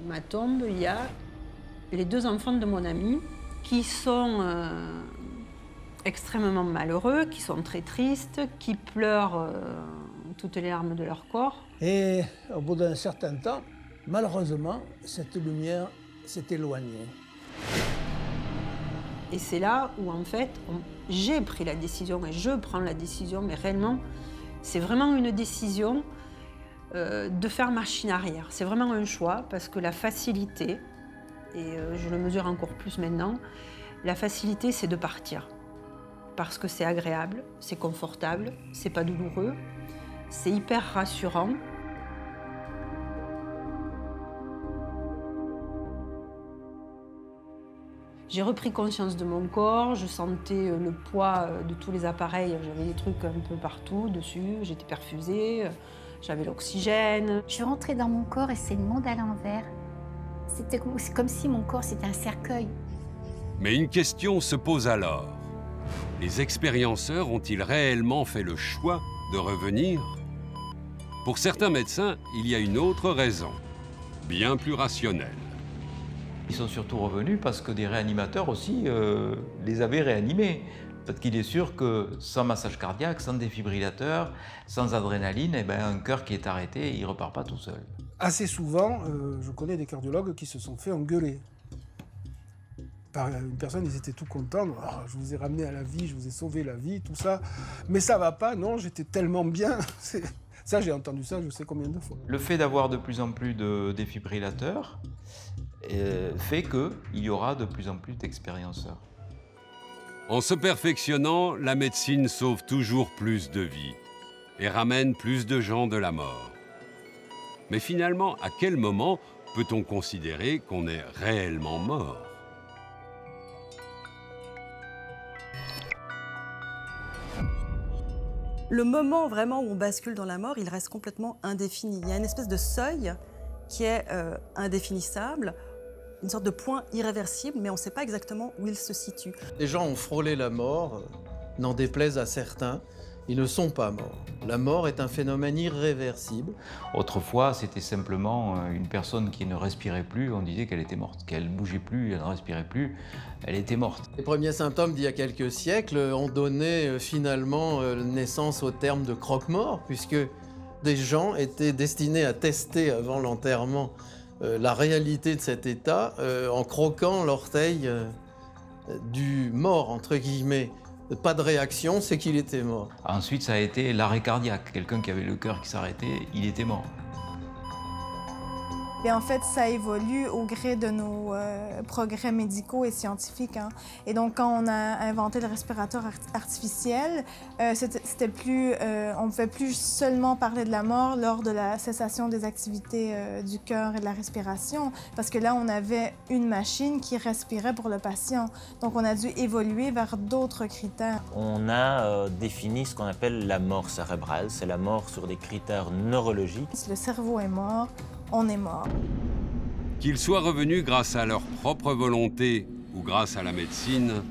ma tombe, il y a les 2 enfants de mon ami qui sont extrêmement malheureux, qui sont très tristes, qui pleurent toutes les larmes de leur corps. Et au bout d'un certain temps, malheureusement, cette lumière s'est éloignée. Et c'est là où, en fait, j'ai pris la décision, et je prends la décision, mais réellement, c'est vraiment une décision de faire machine arrière. C'est vraiment un choix, parce que la facilité, et je le mesure encore plus maintenant, la facilité, c'est de partir. Parce que c'est agréable, c'est confortable, c'est pas douloureux, c'est hyper rassurant. J'ai repris conscience de mon corps, je sentais le poids de tous les appareils, j'avais des trucs un peu partout dessus, j'étais perfusée, j'avais l'oxygène. Je suis rentrée dans mon corps et c'est le monde à l'envers. C'est comme si mon corps c'était un cercueil. Mais une question se pose alors. Les expérienceurs ont-ils réellement fait le choix de revenir? Pour certains médecins, il y a une autre raison, bien plus rationnelle. Ils sont surtout revenus parce que des réanimateurs aussi les avaient réanimés. Parce qu'il est sûr que sans massage cardiaque, sans défibrillateur, sans adrénaline, eh ben, un cœur qui est arrêté, il ne repart pas tout seul. Assez souvent, je connais des cardiologues qui se sont fait engueuler par une personne, ils étaient tout contents. Oh, je vous ai ramené à la vie, je vous ai sauvé la vie, tout ça. Mais ça va pas, non, j'étais tellement bien. Ça, j'ai entendu ça, je sais combien de fois. Le fait d'avoir de plus en plus de défibrillateurs fait qu'il y aura de plus en plus d'expérienceurs. En se perfectionnant, la médecine sauve toujours plus de vies et ramène plus de gens de la mort. Mais finalement, à quel moment peut-on considérer qu'on est réellement mort ? Le moment vraiment où on bascule dans la mort, il reste complètement indéfini. Il y a une espèce de seuil qui est indéfinissable, une sorte de point irréversible, mais on ne sait pas exactement où il se situe. Les gens ont frôlé la mort, n'en déplaise à certains, ils ne sont pas morts. La mort est un phénomène irréversible. Autrefois, c'était simplement une personne qui ne respirait plus, on disait qu'elle était morte. Qu'elle ne bougeait plus, elle ne respirait plus, elle était morte. Les premiers symptômes d'il y a quelques siècles ont donné finalement naissance au terme de croque-mort, puisque des gens étaient destinés à tester avant l'enterrement la réalité de cet état en croquant l'orteil du mort, entre guillemets. Pas de réaction, c'est qu'il était mort. Ensuite, ça a été l'arrêt cardiaque. Quelqu'un qui avait le cœur qui s'arrêtait, il était mort. Et en fait, ça évolue au gré de nos progrès médicaux et scientifiques. Hein. Et donc, quand on a inventé le respirateur artificiel, c'était plus, on ne pouvait plus seulement parler de la mort lors de la cessation des activités du cœur et de la respiration, parce que là, on avait une machine qui respirait pour le patient. Donc, on a dû évoluer vers d'autres critères. On a défini ce qu'on appelle la mort cérébrale. C'est la mort sur des critères neurologiques. Si le cerveau est mort, on est mort. Qu'ils soient revenus grâce à leur propre volonté ou grâce à la médecine,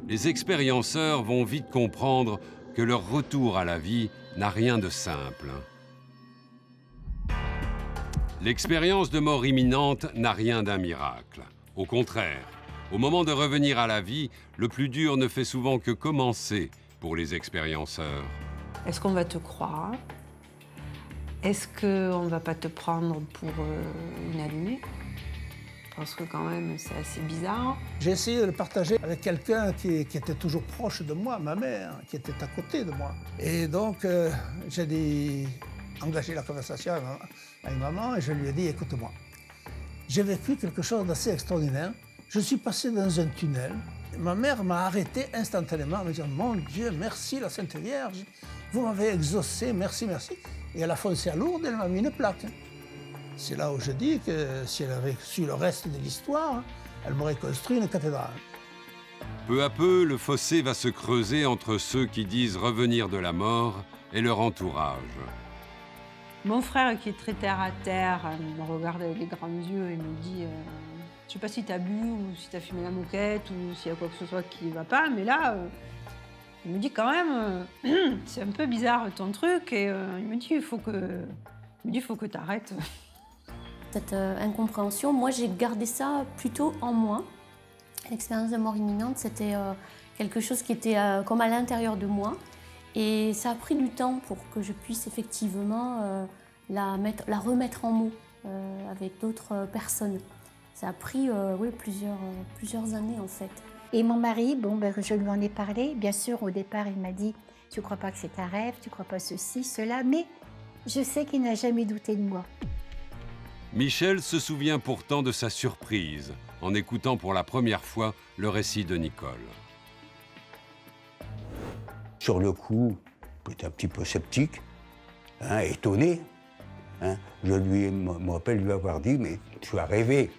les expérienceurs vont vite comprendre que leur retour à la vie n'a rien de simple. L'expérience de mort imminente n'a rien d'un miracle. Au contraire, au moment de revenir à la vie, le plus dur ne fait souvent que commencer pour les expérienceurs. Est-ce qu'on va te croire ? Est-ce qu'on ne va pas te prendre pour une allumée? Parce que quand même, c'est assez bizarre. J'ai essayé de le partager avec quelqu'un qui était toujours proche de moi, ma mère, qui était à côté de moi. Et donc, j'ai engagé la conversation avec maman et je lui ai dit, écoute-moi, j'ai vécu quelque chose d'assez extraordinaire. Je suis passé dans un tunnel. Ma mère m'a arrêté instantanément en me disant, mon Dieu, merci la Sainte Vierge, vous m'avez exaucé, merci, merci. Et elle a foncé à Lourdes, elle m'a mis une plaque. C'est là où je dis que si elle avait su le reste de l'histoire, elle m'aurait construit une cathédrale. Peu à peu, le fossé va se creuser entre ceux qui disent revenir de la mort et leur entourage. Mon frère, qui est très terre à terre, me regarde avec les grands yeux et me dit je sais pas si t'as bu ou si t'as fumé la moquette ou s'il y a quoi que ce soit qui va pas, mais là, il me dit quand même c'est un peu bizarre ton truc et il me dit il faut que t'arrêtes. Cette incompréhension, moi j'ai gardé ça plutôt en moi. L'expérience de mort imminente, c'était quelque chose qui était comme à l'intérieur de moi. Et ça a pris du temps pour que je puisse effectivement la remettre en mots avec d'autres personnes. Ça a pris plusieurs années en fait. Et mon mari, je lui en ai parlé. Bien sûr, au départ, il m'a dit « Tu ne crois pas que c'est un rêve, tu ne crois pas ceci, cela », mais je sais qu'il n'a jamais douté de moi. Michel se souvient pourtant de sa surprise en écoutant pour la première fois le récit de Nicole. Sur le coup, j'étais un petit peu sceptique, étonné. Je me rappelle lui avoir dit « Mais tu as rêvé ».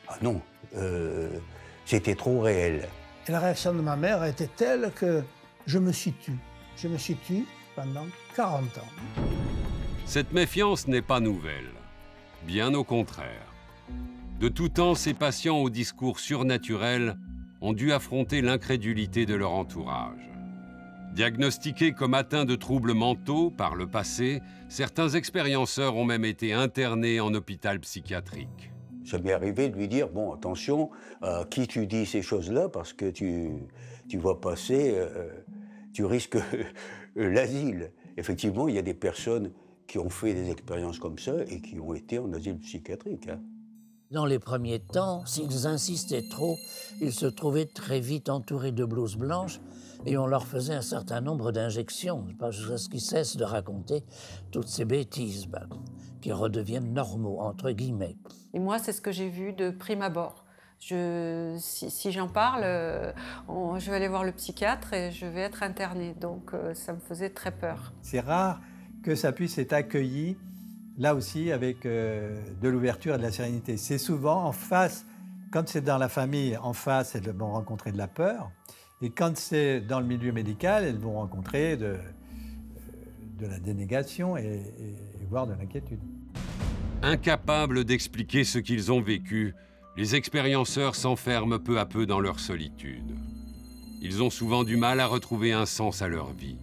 Ah non, c'était trop réel. Et la réaction de ma mère a été telle que je me suis tu. Je me suis tu pendant 40 ans. Cette méfiance n'est pas nouvelle, bien au contraire. De tout temps, ces patients au discours surnaturel ont dû affronter l'incrédulité de leur entourage. Diagnostiqués comme atteints de troubles mentaux par le passé, certains expérienceurs ont même été internés en hôpital psychiatrique. Ça m'est arrivé de lui dire, bon, attention, à qui tu dis ces choses-là, parce que tu vas passer, tu risques l'asile. Effectivement, il y a des personnes qui ont fait des expériences comme ça et qui ont été en asile psychiatrique. Hein. Dans les premiers temps, s'ils insistaient trop, ils se trouvaient très vite entourés de blouses blanches et on leur faisait un certain nombre d'injections, jusqu'à ce qu'ils cessent de raconter toutes ces bêtises, qui redeviennent normaux, entre guillemets. Et moi, c'est ce que j'ai vu de prime abord. Si j'en parle, je vais aller voir le psychiatre et je vais être internée. Donc ça me faisait très peur. C'est rare que ça puisse être accueilli, là aussi, avec de l'ouverture et de la sérénité. C'est souvent en face, quand c'est dans la famille, en face, elles vont rencontrer de la peur. Et quand c'est dans le milieu médical, elles vont rencontrer de la dénégation et voire de l'inquiétude. Incapables d'expliquer ce qu'ils ont vécu, les expérienceurs s'enferment peu à peu dans leur solitude. Ils ont souvent du mal à retrouver un sens à leur vie.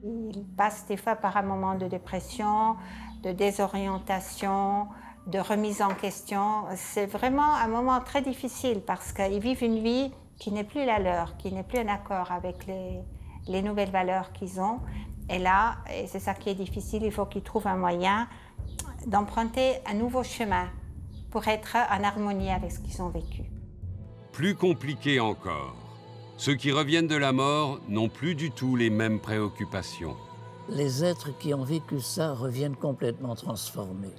Ils passent des fois par un moment de dépression, de désorientation, de remise en question. C'est vraiment un moment très difficile parce qu'ils vivent une vie qui n'est plus la leur, qui n'est plus en accord avec les nouvelles valeurs qu'ils ont. Et là, et c'est ça qui est difficile, il faut qu'ils trouvent un moyen d'emprunter un nouveau chemin pour être en harmonie avec ce qu'ils ont vécu. Plus compliqué encore, ceux qui reviennent de la mort n'ont plus du tout les mêmes préoccupations. Les êtres qui ont vécu ça reviennent complètement transformés,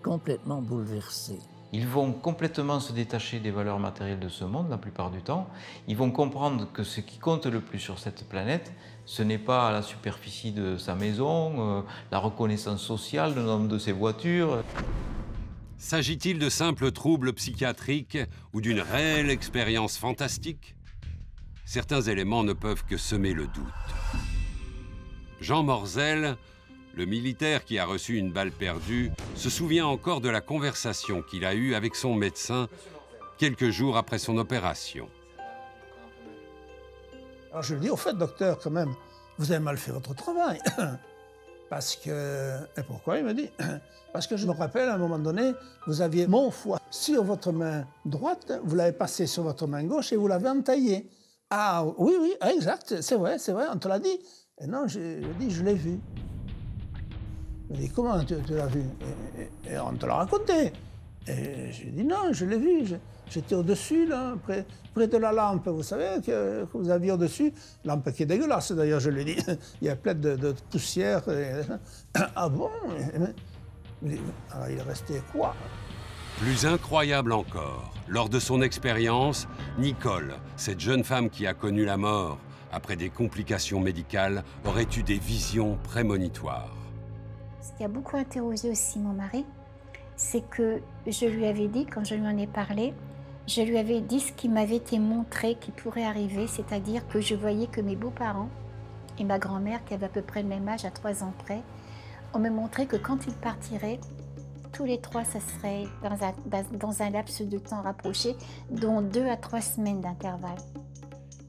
complètement bouleversés. Ils vont complètement se détacher des valeurs matérielles de ce monde la plupart du temps. Ils vont comprendre que ce qui compte le plus sur cette planète, ce n'est pas la superficie de sa maison, la reconnaissance sociale, le nombre de ses voitures. S'agit-il de simples troubles psychiatriques ou d'une réelle expérience fantastique? Certains éléments ne peuvent que semer le doute. Jean Morzel, le militaire qui a reçu une balle perdue, se souvient encore de la conversation qu'il a eue avec son médecin quelques jours après son opération. Alors je lui dis, au fait, docteur, quand même, vous avez mal fait votre travail. Parce que... Et pourquoi? Il me dit, parce que je me rappelle, à un moment donné, vous aviez mon foie sur votre main droite, vous l'avez passé sur votre main gauche et vous l'avez entaillé. Ah oui, oui, exact, c'est vrai, on te l'a dit. Et non, je dis, je l'ai vu. Il me dit, comment tu l'as vu? Et on te l'a raconté. Et je lui dis, non, je l'ai vu. J'étais au-dessus, là, près de la lampe, vous savez, que vous aviez au-dessus. Lampe qui est dégueulasse, d'ailleurs, je lui ai dit. Il y a plein de poussière. Ah bon? Alors, il est resté quoi? Plus incroyable encore, lors de son expérience, Nicole, cette jeune femme qui a connu la mort après des complications médicales, aurait eu des visions prémonitoires. Ce qui a beaucoup interrogé aussi mon mari, c'est que je lui avais dit, quand je lui en ai parlé, je lui avais dit ce qui m'avait été montré qui pourrait arriver, c'est-à-dire que je voyais que mes beaux-parents et ma grand-mère, qui avait à peu près le même âge, à 3 ans près, on me montrait que quand ils partiraient, tous les 3, ça serait dans un laps de temps rapproché, dont 2 à 3 semaines d'intervalle.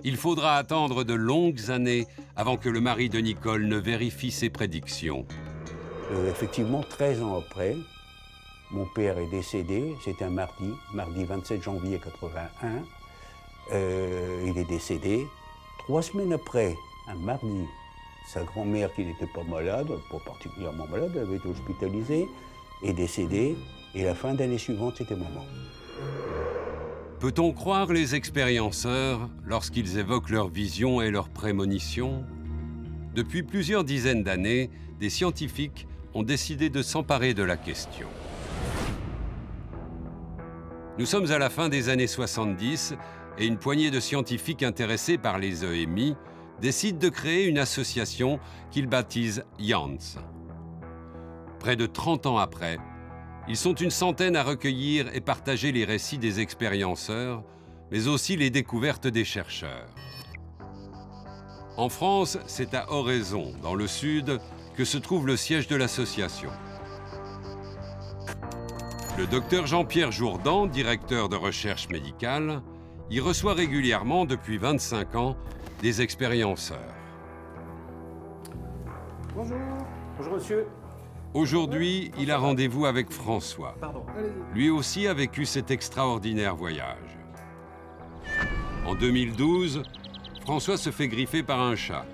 Il faudra attendre de longues années avant que le mari de Nicole ne vérifie ses prédictions. Effectivement, 13 ans après, mon père est décédé, c'était un mardi 27 janvier 81. Il est décédé. 3 semaines après, un mardi, sa grand-mère, qui n'était pas malade, pas particulièrement malade, elle avait été hospitalisée, est décédée. Et la fin d'année suivante, c'était maman. Peut-on croire les expérienceurs lorsqu'ils évoquent leurs visions et leurs prémonitions? Depuis plusieurs dizaines d'années, des scientifiques ont décidé de s'emparer de la question. Nous sommes à la fin des années 70 et une poignée de scientifiques intéressés par les EMI décident de créer une association qu'ils baptisent YANS. Près de 30 ans après, ils sont une centaine à recueillir et partager les récits des expérienceurs, mais aussi les découvertes des chercheurs. En France, c'est à Oraison, dans le sud, que se trouve le siège de l'association. Le docteur Jean-Pierre Jourdan, directeur de recherche médicale, y reçoit régulièrement, depuis 25 ans, des expérienceurs. Bonjour. Bonjour monsieur. Aujourd'hui, il a rendez-vous avec François. Lui aussi a vécu cet extraordinaire voyage. En 2012, François se fait griffer par un chat.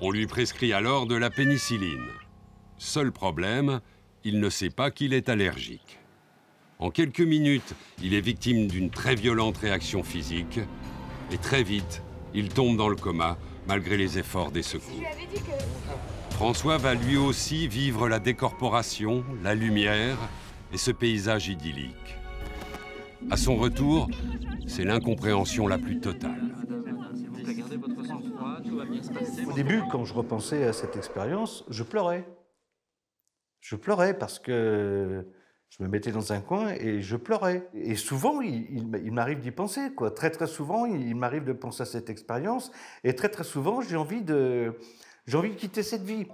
On lui prescrit alors de la pénicilline. Seul problème, il ne sait pas qu'il est allergique. En quelques minutes, il est victime d'une très violente réaction physique et très vite, il tombe dans le coma malgré les efforts des secours. François va lui aussi vivre la décorporation, la lumière et ce paysage idyllique. À son retour, c'est l'incompréhension la plus totale. Au début, quand je repensais à cette expérience, je pleurais. Je pleurais parce que je me mettais dans un coin et je pleurais. Et souvent, il m'arrive d'y penser, quoi. Très, très souvent, il m'arrive de penser à cette expérience. Et très, très souvent, j'ai envie de quitter cette vie.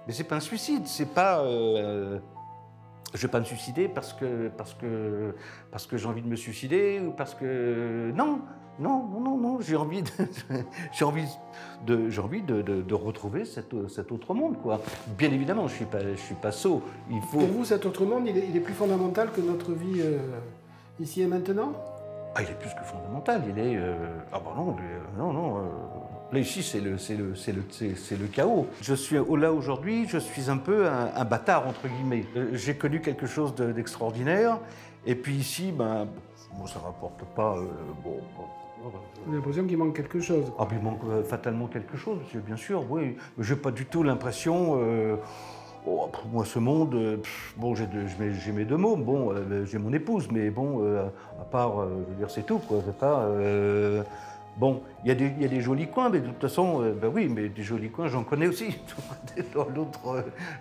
Mais c'est pas un suicide, c'est pas... je vais pas me suicider parce que j'ai envie de me suicider ou parce que... Non, j'ai envie de retrouver cet autre monde, quoi. Bien évidemment, je suis pas sot. Il faut... Pour vous, cet autre monde, il est plus fondamental que notre vie ici et maintenant? Ah, il est plus que fondamental. Il est... Ah bah non, non. Là, ici, c'est le chaos. Je suis là aujourd'hui, je suis un peu un bâtard, entre guillemets. J'ai connu quelque chose d'extraordinaire. Et puis ici, ben, bon, ça rapporte pas... J'ai l'impression qu'il manque quelque chose. Ah, il manque fatalement quelque chose, bien sûr, oui. Je n'ai pas du tout l'impression... pour moi, ce monde, bon, j'ai mes deux mômes, bon, j'ai mon épouse, mais bon, à part, je veux dire, c'est tout, quoi. C'est pas... Bon, il y a des jolis coins, mais de toute façon, ben oui, mais des jolis coins, j'en connais aussi.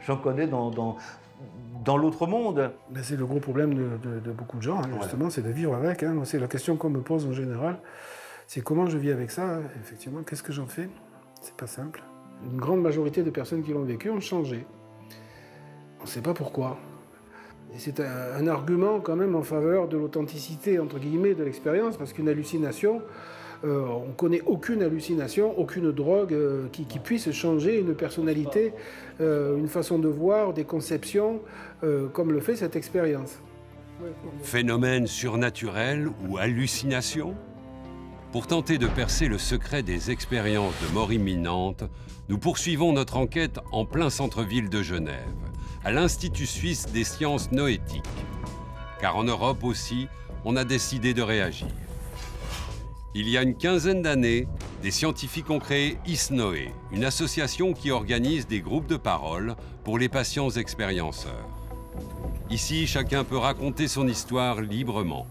J'en connais dans l'autre monde. Ben, c'est le gros problème de beaucoup de gens, hein, justement, c'est de vivre avec. Hein. C'est la question qu'on me pose en général. C'est comment je vis avec ça, effectivement, qu'est-ce que j'en fais? C'est pas simple. Une grande majorité de personnes qui l'ont vécu ont changé. On ne sait pas pourquoi. Et c'est un argument quand même en faveur de l'authenticité, entre guillemets, de l'expérience, parce qu'une hallucination, on ne connaît aucune hallucination, aucune drogue qui puisse changer une personnalité, une façon de voir, des conceptions, comme le fait cette expérience. Phénomène surnaturel ou hallucination? Pour tenter de percer le secret des expériences de mort imminente, nous poursuivons notre enquête en plein centre-ville de Genève, à l'Institut suisse des sciences noétiques. Car en Europe aussi, on a décidé de réagir. Il y a une quinzaine d'années, des scientifiques ont créé ISNOE, une association qui organise des groupes de parole pour les patients expérienceurs. Ici, chacun peut raconter son histoire librement.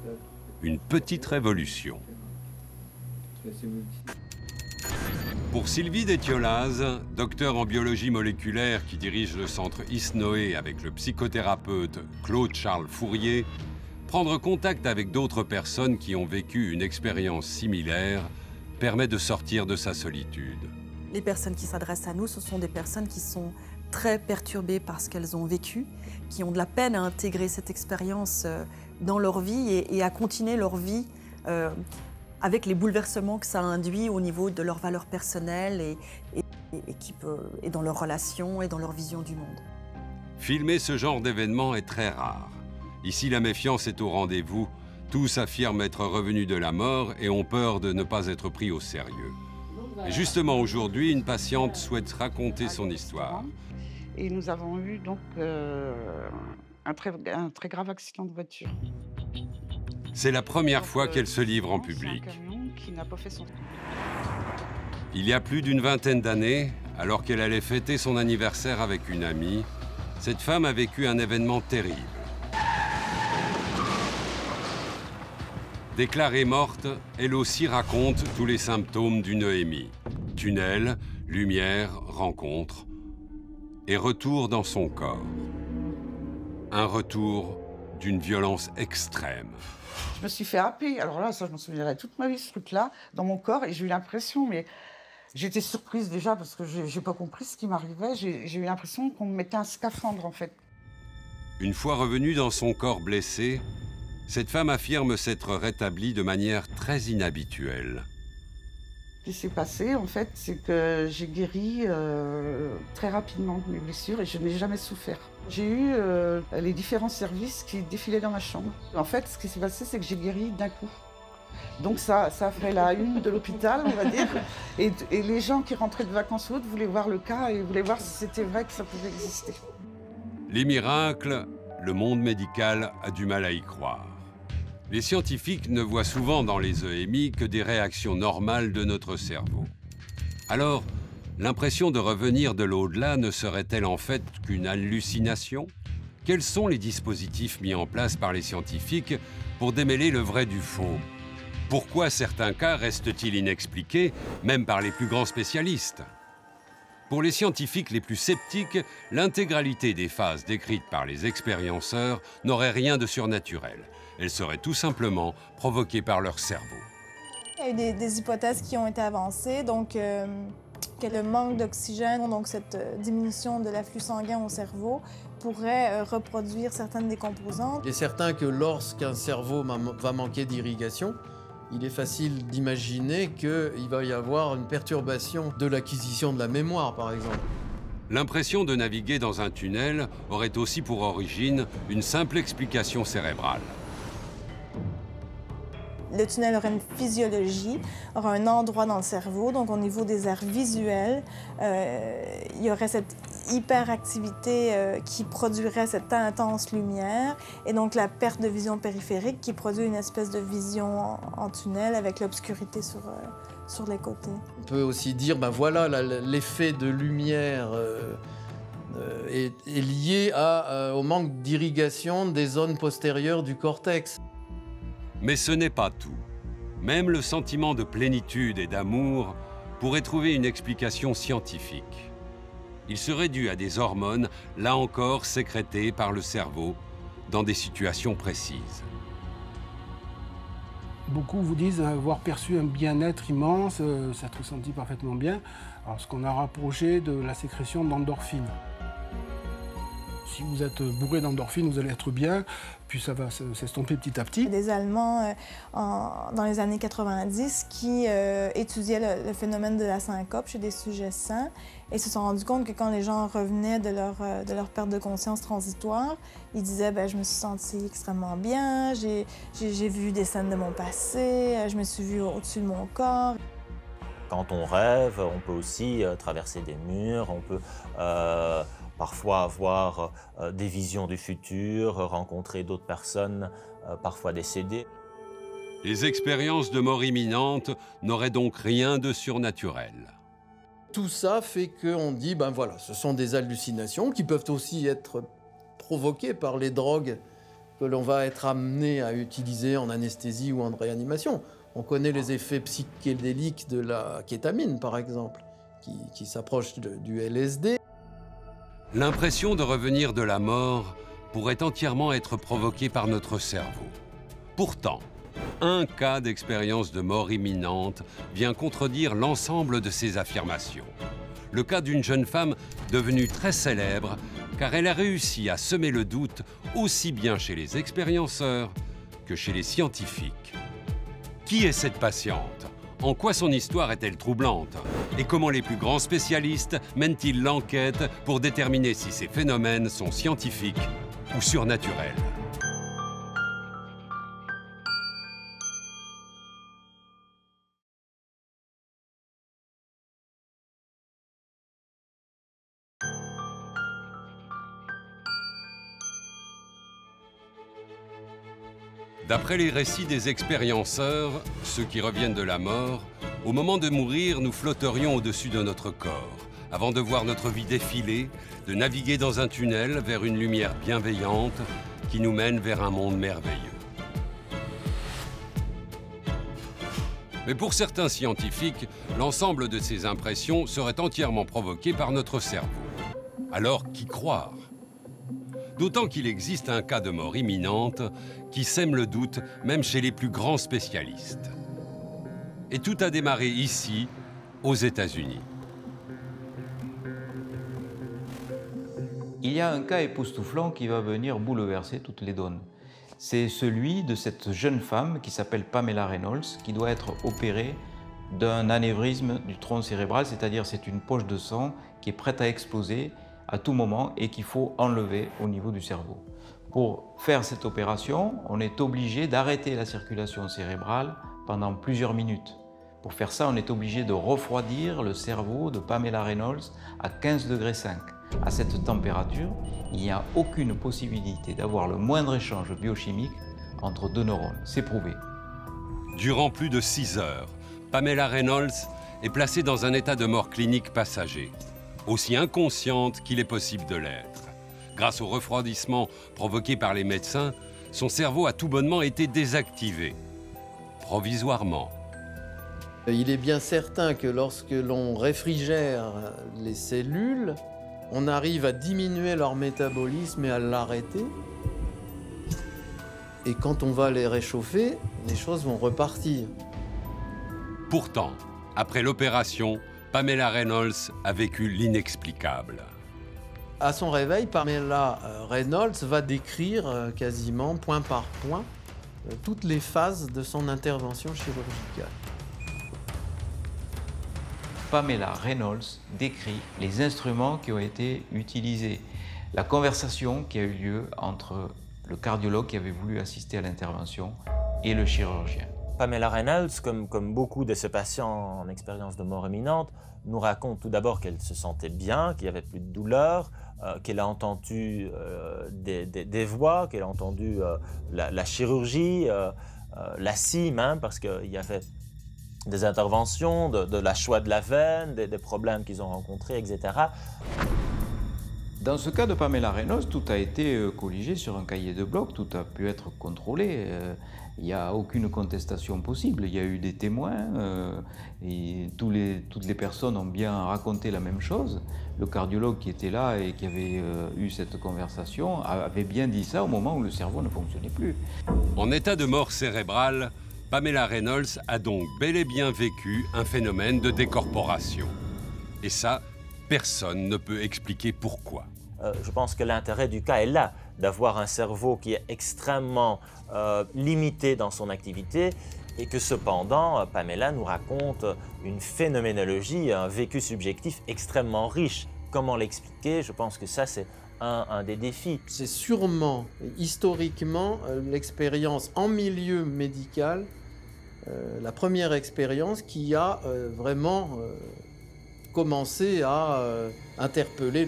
Une petite révolution. Pour Sylvie Détiolaz, docteur en biologie moléculaire qui dirige le centre ISNOE avec le psychothérapeute Claude-Charles Fourier, prendre contact avec d'autres personnes qui ont vécu une expérience similaire permet de sortir de sa solitude. Les personnes qui s'adressent à nous, ce sont des personnes qui sont très perturbées par ce qu'elles ont vécu, qui ont de la peine à intégrer cette expérience dans leur vie et à continuer leur vie avec les bouleversements que ça induit au niveau de leurs valeurs personnelles et dans leurs relations et dans leur vision du monde. Filmer ce genre d'événement est très rare. Ici, la méfiance est au rendez-vous. Tous affirment être revenus de la mort et ont peur de ne pas être pris au sérieux. Et justement, aujourd'hui, une patiente souhaite raconter son histoire. Et nous avons eu donc un très grave accident de voiture. C'est la première fois qu'elle se livre en public. Il y a plus d'une vingtaine d'années, alors qu'elle allait fêter son anniversaire avec une amie, cette femme a vécu un événement terrible. Déclarée morte, elle aussi raconte tous les symptômes d'une EMI. Tunnel, lumière, rencontre et retour dans son corps. Un retour d'une violence extrême. Je me suis fait happer. Alors là, ça, je me souviendrai toute ma vie, ce truc-là, dans mon corps. Et j'ai eu l'impression, mais j'étais surprise déjà parce que j'ai pas compris ce qui m'arrivait. J'ai eu l'impression qu'on me mettait un scaphandre, en fait. Une fois revenue dans son corps blessé, cette femme affirme s'être rétablie de manière très inhabituelle. Ce qui s'est passé, en fait, c'est que j'ai guéri très rapidement de mes blessures et je n'ai jamais souffert. J'ai eu les différents services qui défilaient dans ma chambre. En fait, ce qui s'est passé, c'est que j'ai guéri d'un coup. Donc ça a fait la une de l'hôpital, on va dire. Et les gens qui rentraient de vacances hautes voulaient voir le cas et voulaient voir si c'était vrai que ça pouvait exister. Les miracles, le monde médical a du mal à y croire. Les scientifiques ne voient souvent dans les EMI que des réactions normales de notre cerveau. Alors, l'impression de revenir de l'au-delà ne serait-elle en fait qu'une hallucination? Quels sont les dispositifs mis en place par les scientifiques pour démêler le vrai du faux? Pourquoi certains cas restent-ils inexpliqués, même par les plus grands spécialistes? Pour les scientifiques les plus sceptiques, l'intégralité des phases décrites par les expérienceurs n'aurait rien de surnaturel. Elles seraient tout simplement provoquées par leur cerveau. Il y a eu des hypothèses qui ont été avancées, donc que le manque d'oxygène, donc cette diminution de l'afflux sanguin au cerveau, pourrait reproduire certaines des composantes. Il est certain que lorsqu'un cerveau va manquer d'irrigation, il est facile d'imaginer qu'il va y avoir une perturbation de l'acquisition de la mémoire, par exemple. L'impression de naviguer dans un tunnel aurait aussi pour origine une simple explication cérébrale. Le tunnel aurait une physiologie, aurait un endroit dans le cerveau, donc au niveau des aires visuelles, il y aurait cette hyperactivité qui produirait cette intense lumière, et donc la perte de vision périphérique qui produit une espèce de vision en tunnel avec l'obscurité sur les côtés. On peut aussi dire, ben voilà, l'effet de lumière est lié au manque d'irrigation des zones postérieures du cortex. Mais ce n'est pas tout. Même le sentiment de plénitude et d'amour pourrait trouver une explication scientifique. Il serait dû à des hormones, là encore sécrétées par le cerveau, dans des situations précises. Beaucoup vous disent avoir perçu un bien-être immense, s'être ressenti parfaitement bien. Alors, ce qu'on a rapproché de la sécrétion d'endorphines. Si vous êtes bourré d'endorphines, vous allez être bien, puis ça va s'estomper petit à petit. Des Allemands dans les années 90 qui étudiaient le phénomène de la syncope chez des sujets sains et se sont rendus compte que quand les gens revenaient de leur perte de conscience transitoire, ils disaient « je me suis senti extrêmement bien, j'ai vu des scènes de mon passé, je me suis vu au-dessus de mon corps ». Quand on rêve, on peut aussi traverser des murs, on peut parfois avoir des visions du futur, rencontrer d'autres personnes, parfois décédées. Les expériences de mort imminente n'auraient donc rien de surnaturel. Tout ça fait qu'on dit, ben voilà, ce sont des hallucinations qui peuvent aussi être provoquées par les drogues que l'on va être amené à utiliser en anesthésie ou en réanimation. On connaît les effets psychédéliques de la kétamine, par exemple, qui s'approche du LSD. L'impression de revenir de la mort pourrait entièrement être provoquée par notre cerveau. Pourtant, un cas d'expérience de mort imminente vient contredire l'ensemble de ces affirmations. Le cas d'une jeune femme devenue très célèbre car elle a réussi à semer le doute aussi bien chez les expérienceurs que chez les scientifiques. Qui est cette patiente ? En quoi son histoire est-elle troublante? Et comment les plus grands spécialistes mènent-ils l'enquête pour déterminer si ces phénomènes sont scientifiques ou surnaturels? D'après les récits des expérienceurs, ceux qui reviennent de la mort, au moment de mourir, nous flotterions au-dessus de notre corps, avant de voir notre vie défiler, de naviguer dans un tunnel vers une lumière bienveillante qui nous mène vers un monde merveilleux. Mais pour certains scientifiques, l'ensemble de ces impressions serait entièrement provoqué par notre cerveau. Alors, qui croire ? D'autant qu'il existe un cas de mort imminente qui sème le doute même chez les plus grands spécialistes. Et tout a démarré ici, aux États-Unis. Il y a un cas époustouflant qui va venir bouleverser toutes les donnes. C'est celui de cette jeune femme qui s'appelle Pamela Reynolds, qui doit être opérée d'un anévrisme du tronc cérébral, c'est-à-dire c'est une poche de sang qui est prête à exploser à tout moment et qu'il faut enlever au niveau du cerveau. Pour faire cette opération, on est obligé d'arrêter la circulation cérébrale pendant plusieurs minutes. Pour faire ça, on est obligé de refroidir le cerveau de Pamela Reynolds à 15,5 degrés. À cette température, il n'y a aucune possibilité d'avoir le moindre échange biochimique entre deux neurones. C'est prouvé. Durant plus de 6 heures, Pamela Reynolds est placée dans un état de mort clinique passager, aussi inconsciente qu'il est possible de l'être. Grâce au refroidissement provoqué par les médecins, son cerveau a tout bonnement été désactivé, provisoirement. Il est bien certain que lorsque l'on réfrigère les cellules, on arrive à diminuer leur métabolisme et à l'arrêter. Et quand on va les réchauffer, les choses vont repartir. Pourtant, après l'opération, Pamela Reynolds a vécu l'inexplicable. À son réveil, Pamela Reynolds va décrire quasiment point par point toutes les phases de son intervention chirurgicale. Pamela Reynolds décrit les instruments qui ont été utilisés, la conversation qui a eu lieu entre le cardiologue qui avait voulu assister à l'intervention et le chirurgien. Pamela Reynolds, comme beaucoup de ces patients en expérience de mort imminente, nous raconte tout d'abord qu'elle se sentait bien, qu'il n'y avait plus de douleur, qu'elle a entendu des voix, qu'elle a entendu la chirurgie, la scie même, parce qu'il y avait des interventions, de la choix de la veine, des problèmes qu'ils ont rencontrés, etc. Dans ce cas de Pamela Reynolds, tout a été colligé sur un cahier de bloc, tout a pu être contrôlé. Il n'y a aucune contestation possible. Il y a eu des témoins et toutes les personnes ont bien raconté la même chose. Le cardiologue qui était là et qui avait eu cette conversation avait bien dit ça au moment où le cerveau ne fonctionnait plus. En état de mort cérébrale, Pamela Reynolds a donc bel et bien vécu un phénomène de décorporation. Et ça, personne ne peut expliquer pourquoi. Je pense que l'intérêt du cas est là, d'avoir un cerveau qui est extrêmement limité dans son activité et que cependant, Pamela nous raconte une phénoménologie, un vécu subjectif extrêmement riche. Comment l'expliquer? Je pense que ça, c'est un des défis. C'est sûrement, historiquement, l'expérience en milieu médical, la première expérience qui a vraiment commencé à interpeller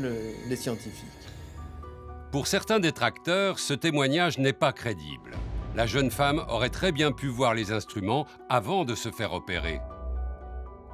les scientifiques. Pour certains détracteurs, ce témoignage n'est pas crédible. La jeune femme aurait très bien pu voir les instruments avant de se faire opérer.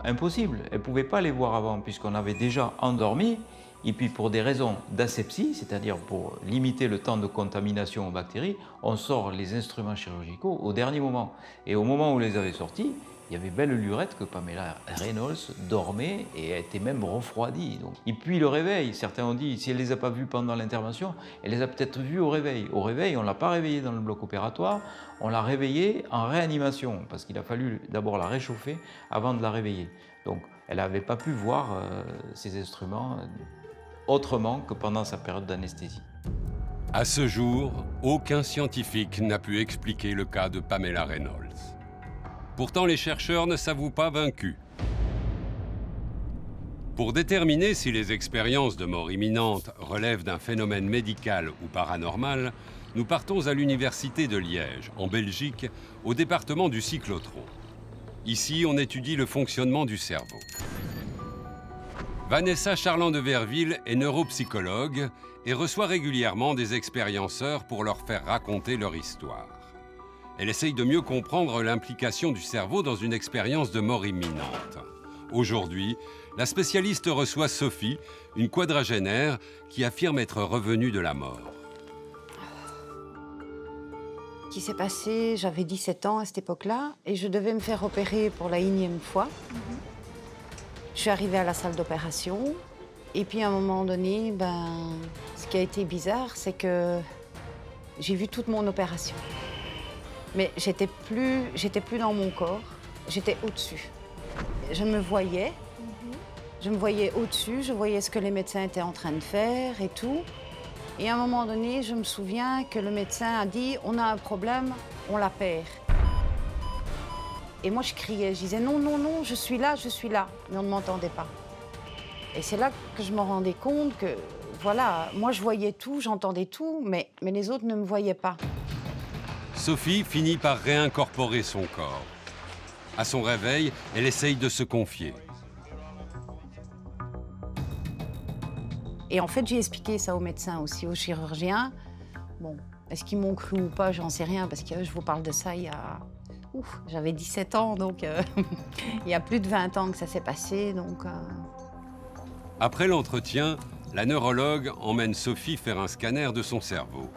Impossible, elle ne pouvait pas les voir avant puisqu'on avait déjà endormi. Et puis pour des raisons d'asepsie, c'est-à-dire pour limiter le temps de contamination aux bactéries, on sort les instruments chirurgicaux au dernier moment. Et au moment où on les avait sortis, il y avait belle lurette que Pamela Reynolds dormait et était même refroidie. Donc. Et puis le réveil, certains ont dit, si elle ne les a pas vus pendant l'intervention, elle les a peut-être vus au réveil. Au réveil, on ne l'a pas réveillée dans le bloc opératoire, on l'a réveillée en réanimation, parce qu'il a fallu d'abord la réchauffer avant de la réveiller. Donc elle n'avait pas pu voir ces instruments autrement que pendant sa période d'anesthésie. À ce jour, aucun scientifique n'a pu expliquer le cas de Pamela Reynolds. Pourtant, les chercheurs ne s'avouent pas vaincus. Pour déterminer si les expériences de mort imminente relèvent d'un phénomène médical ou paranormal, nous partons à l'Université de Liège, en Belgique, au département du cyclotron. Ici, on étudie le fonctionnement du cerveau. Vanessa Charland de Verville est neuropsychologue et reçoit régulièrement des expérienceurs pour leur faire raconter leur histoire. Elle essaye de mieux comprendre l'implication du cerveau dans une expérience de mort imminente. Aujourd'hui, la spécialiste reçoit Sophie, une quadragénaire qui affirme être revenue de la mort. Ce qui s'est passé, j'avais 17 ans à cette époque-là et je devais me faire opérer pour la 1e fois. Je suis arrivée à la salle d'opération et puis à un moment donné, ce qui a été bizarre, c'est que j'ai vu toute mon opération. Mais j'étais plus dans mon corps, j'étais au-dessus. Je me voyais au-dessus, je voyais ce que les médecins étaient en train de faire et tout. Et à un moment donné, je me souviens que le médecin a dit « on a un problème, on la perd ». Et moi, je criais, je disais non, non, non, je suis là, mais on ne m'entendait pas. Et c'est là que je me rendais compte que, voilà, moi je voyais tout, j'entendais tout, mais les autres ne me voyaient pas. Sophie finit par réincorporer son corps. À son réveil, elle essaye de se confier. Et en fait, j'ai expliqué ça aux médecins aussi, aux chirurgiens. Bon, est-ce qu'ils m'ont cru ou pas, j'en sais rien, parce que je vous parle de ça il y a... Ouf, j'avais 17 ans, donc il y a plus de 20 ans que ça s'est passé, donc... Après l'entretien, la neurologue emmène Sophie faire un scanner de son cerveau.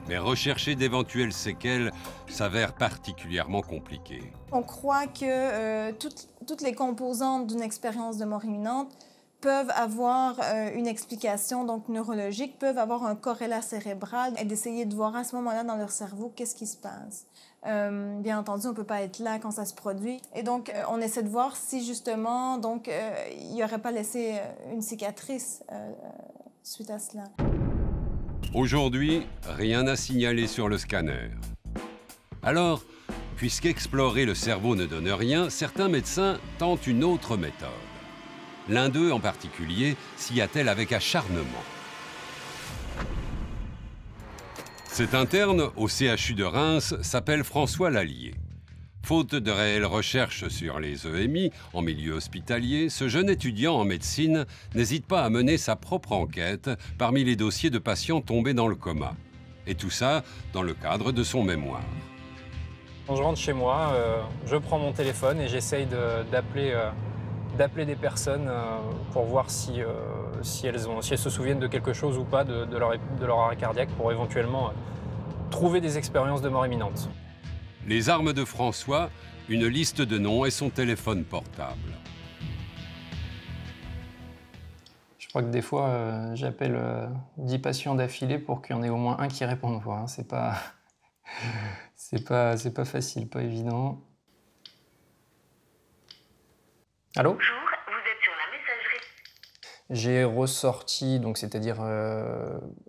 Mais rechercher d'éventuelles séquelles s'avère particulièrement compliqué. On croit que toutes les composantes d'une expérience de mort imminente peuvent avoir une explication donc neurologique, peuvent avoir un corrélat cérébral et d'essayer de voir à ce moment-là dans leur cerveau qu'est-ce qui se passe. Bien entendu, on ne peut pas être là quand ça se produit. Et donc, on essaie de voir si justement, donc, il n'y aurait pas laissé une cicatrice suite à cela. Aujourd'hui, rien à signaler sur le scanner. Alors, puisqu'explorer le cerveau ne donne rien, certains médecins tentent une autre méthode. L'un d'eux en particulier s'y attelle avec acharnement. Cet interne au CHU de Reims s'appelle François Lallier. Faute de réelles recherches sur les EMI en milieu hospitalier, ce jeune étudiant en médecine n'hésite pas à mener sa propre enquête parmi les dossiers de patients tombés dans le coma. Et tout ça dans le cadre de son mémoire. Quand je rentre chez moi, je prends mon téléphone et j'essaye d'appeler des personnes pour voir si elles se souviennent de quelque chose ou pas de leur arrêt cardiaque pour éventuellement trouver des expériences de mort imminente. Les armes de François, une liste de noms et son téléphone portable. Je crois que des fois, j'appelle 10 patients d'affilée pour qu'il y en ait au moins un qui réponde. Hein. C'est pas facile, pas évident. Allô ? Bonjour, vous êtes sur la messagerie. J'ai ressorti, donc c'est-à-dire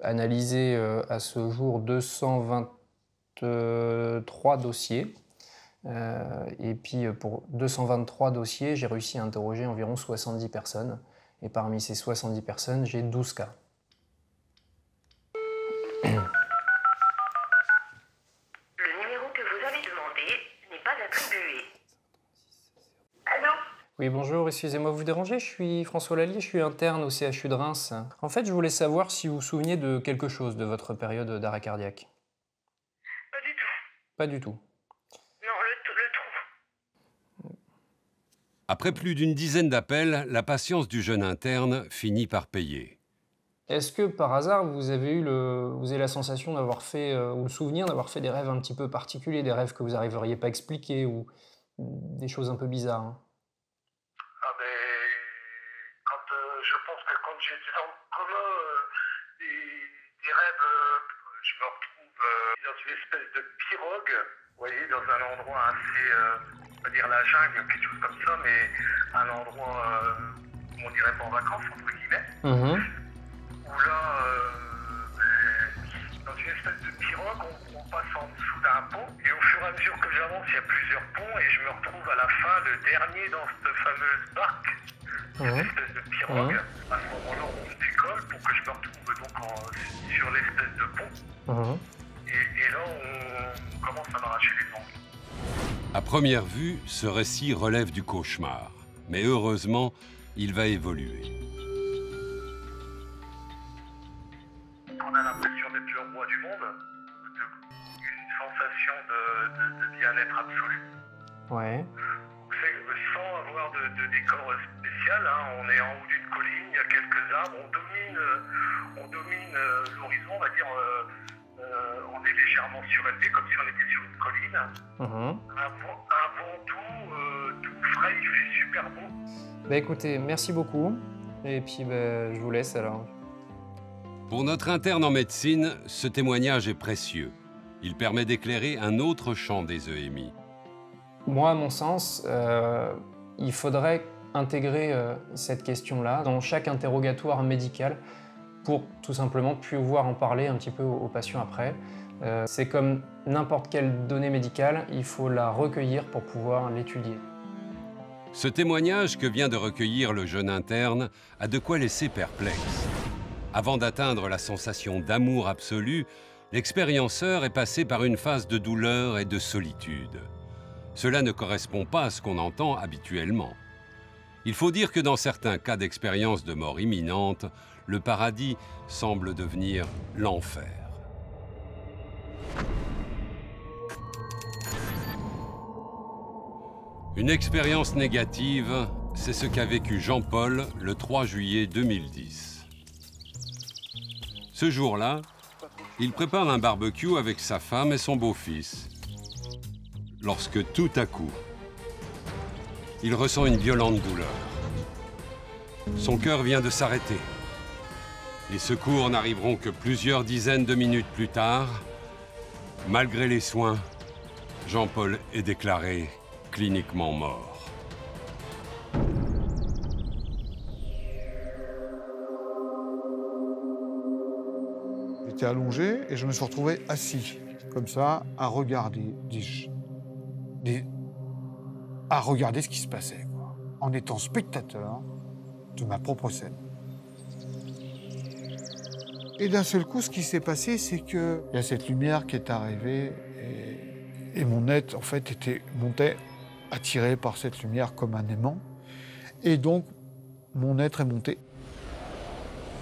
analysé à ce jour 223 dossiers. Et puis pour 223 dossiers, j'ai réussi à interroger environ 70 personnes. Et parmi ces 70 personnes, j'ai 12 cas. Le numéro que vous avez demandé n'est pas attribué. Allô ? Oui, bonjour, excusez-moi de vous déranger, je suis François Lallier, je suis interne au CHU de Reims. En fait, je voulais savoir si vous vous souveniez de quelque chose de votre période d'arrêt cardiaque. Pas du tout. Pas du tout. Non, le trou. Après plus d'une dizaine d'appels, la patience du jeune interne finit par payer. Est-ce que par hasard, vous avez la sensation d'avoir fait, ou le souvenir d'avoir fait des rêves un petit peu particuliers, des rêves que vous n'arriveriez pas à expliquer, ou des choses un peu bizarres hein? Je pense que quand j'étais dans le coma, des rêves, je me retrouve dans une espèce de pirogue, vous voyez, dans un endroit assez, on va dire la jungle, quelque chose comme ça, mais un endroit, on dirait pas en vacances, entre guillemets, où là, dans une espèce de pirogue, on passe en dessous d'un pont, et au fur et à mesure que j'avance, il y a plusieurs ponts, et je me retrouve à la fin, le dernier dans cette fameuse barque. Une espèce de pirogue. À ce moment-là, on décolle pour que je me retrouve donc sur l'espèce de pont. Et là, on commence à m'arracher les ongles. À première vue, ce récit relève du cauchemar. Mais heureusement, il va évoluer. On a l'impression d'être le roi du monde, une sensation de bien-être absolu. Ouais. Sans avoir de décor spécial, hein. On est en haut d'une colline, il y a quelques arbres, on domine l'horizon, on va dire, on est légèrement surélevé, comme si on était sur une colline. Un vent tout frais, il fait super beau. Bah écoutez, merci beaucoup, et puis je vous laisse alors. Pour notre interne en médecine, ce témoignage est précieux. Il permet d'éclairer un autre champ des EMI. Moi, à mon sens, il faudrait intégrer cette question-là dans chaque interrogatoire médical. pour tout simplement pouvoir en parler un petit peu aux patients après. C'est comme n'importe quelle donnée médicale, il faut la recueillir pour pouvoir l'étudier. Ce témoignage que vient de recueillir le jeune interne a de quoi laisser perplexe. Avant d'atteindre la sensation d'amour absolu, l'expérienceur est passé par une phase de douleur et de solitude. Cela ne correspond pas à ce qu'on entend habituellement. Il faut dire que dans certains cas d'expérience de mort imminente, le paradis semble devenir l'enfer. Une expérience négative, c'est ce qu'a vécu Jean-Paul le 3 juillet 2010. Ce jour-là, il prépare un barbecue avec sa femme et son beau-fils. Lorsque tout à coup, il ressent une violente douleur. Son cœur vient de s'arrêter. Les secours n'arriveront que plusieurs dizaines de minutes plus tard. Malgré les soins, Jean-Paul est déclaré cliniquement mort. J'étais allongé et je me suis retrouvé assis, comme ça, à regarder, à regarder ce qui se passait, quoi, en étant spectateur de ma propre scène. Et d'un seul coup, ce qui s'est passé, c'est qu'il y a cette lumière qui est arrivée et mon être, en fait, montait attiré par cette lumière comme un aimant. Et donc, mon être est monté.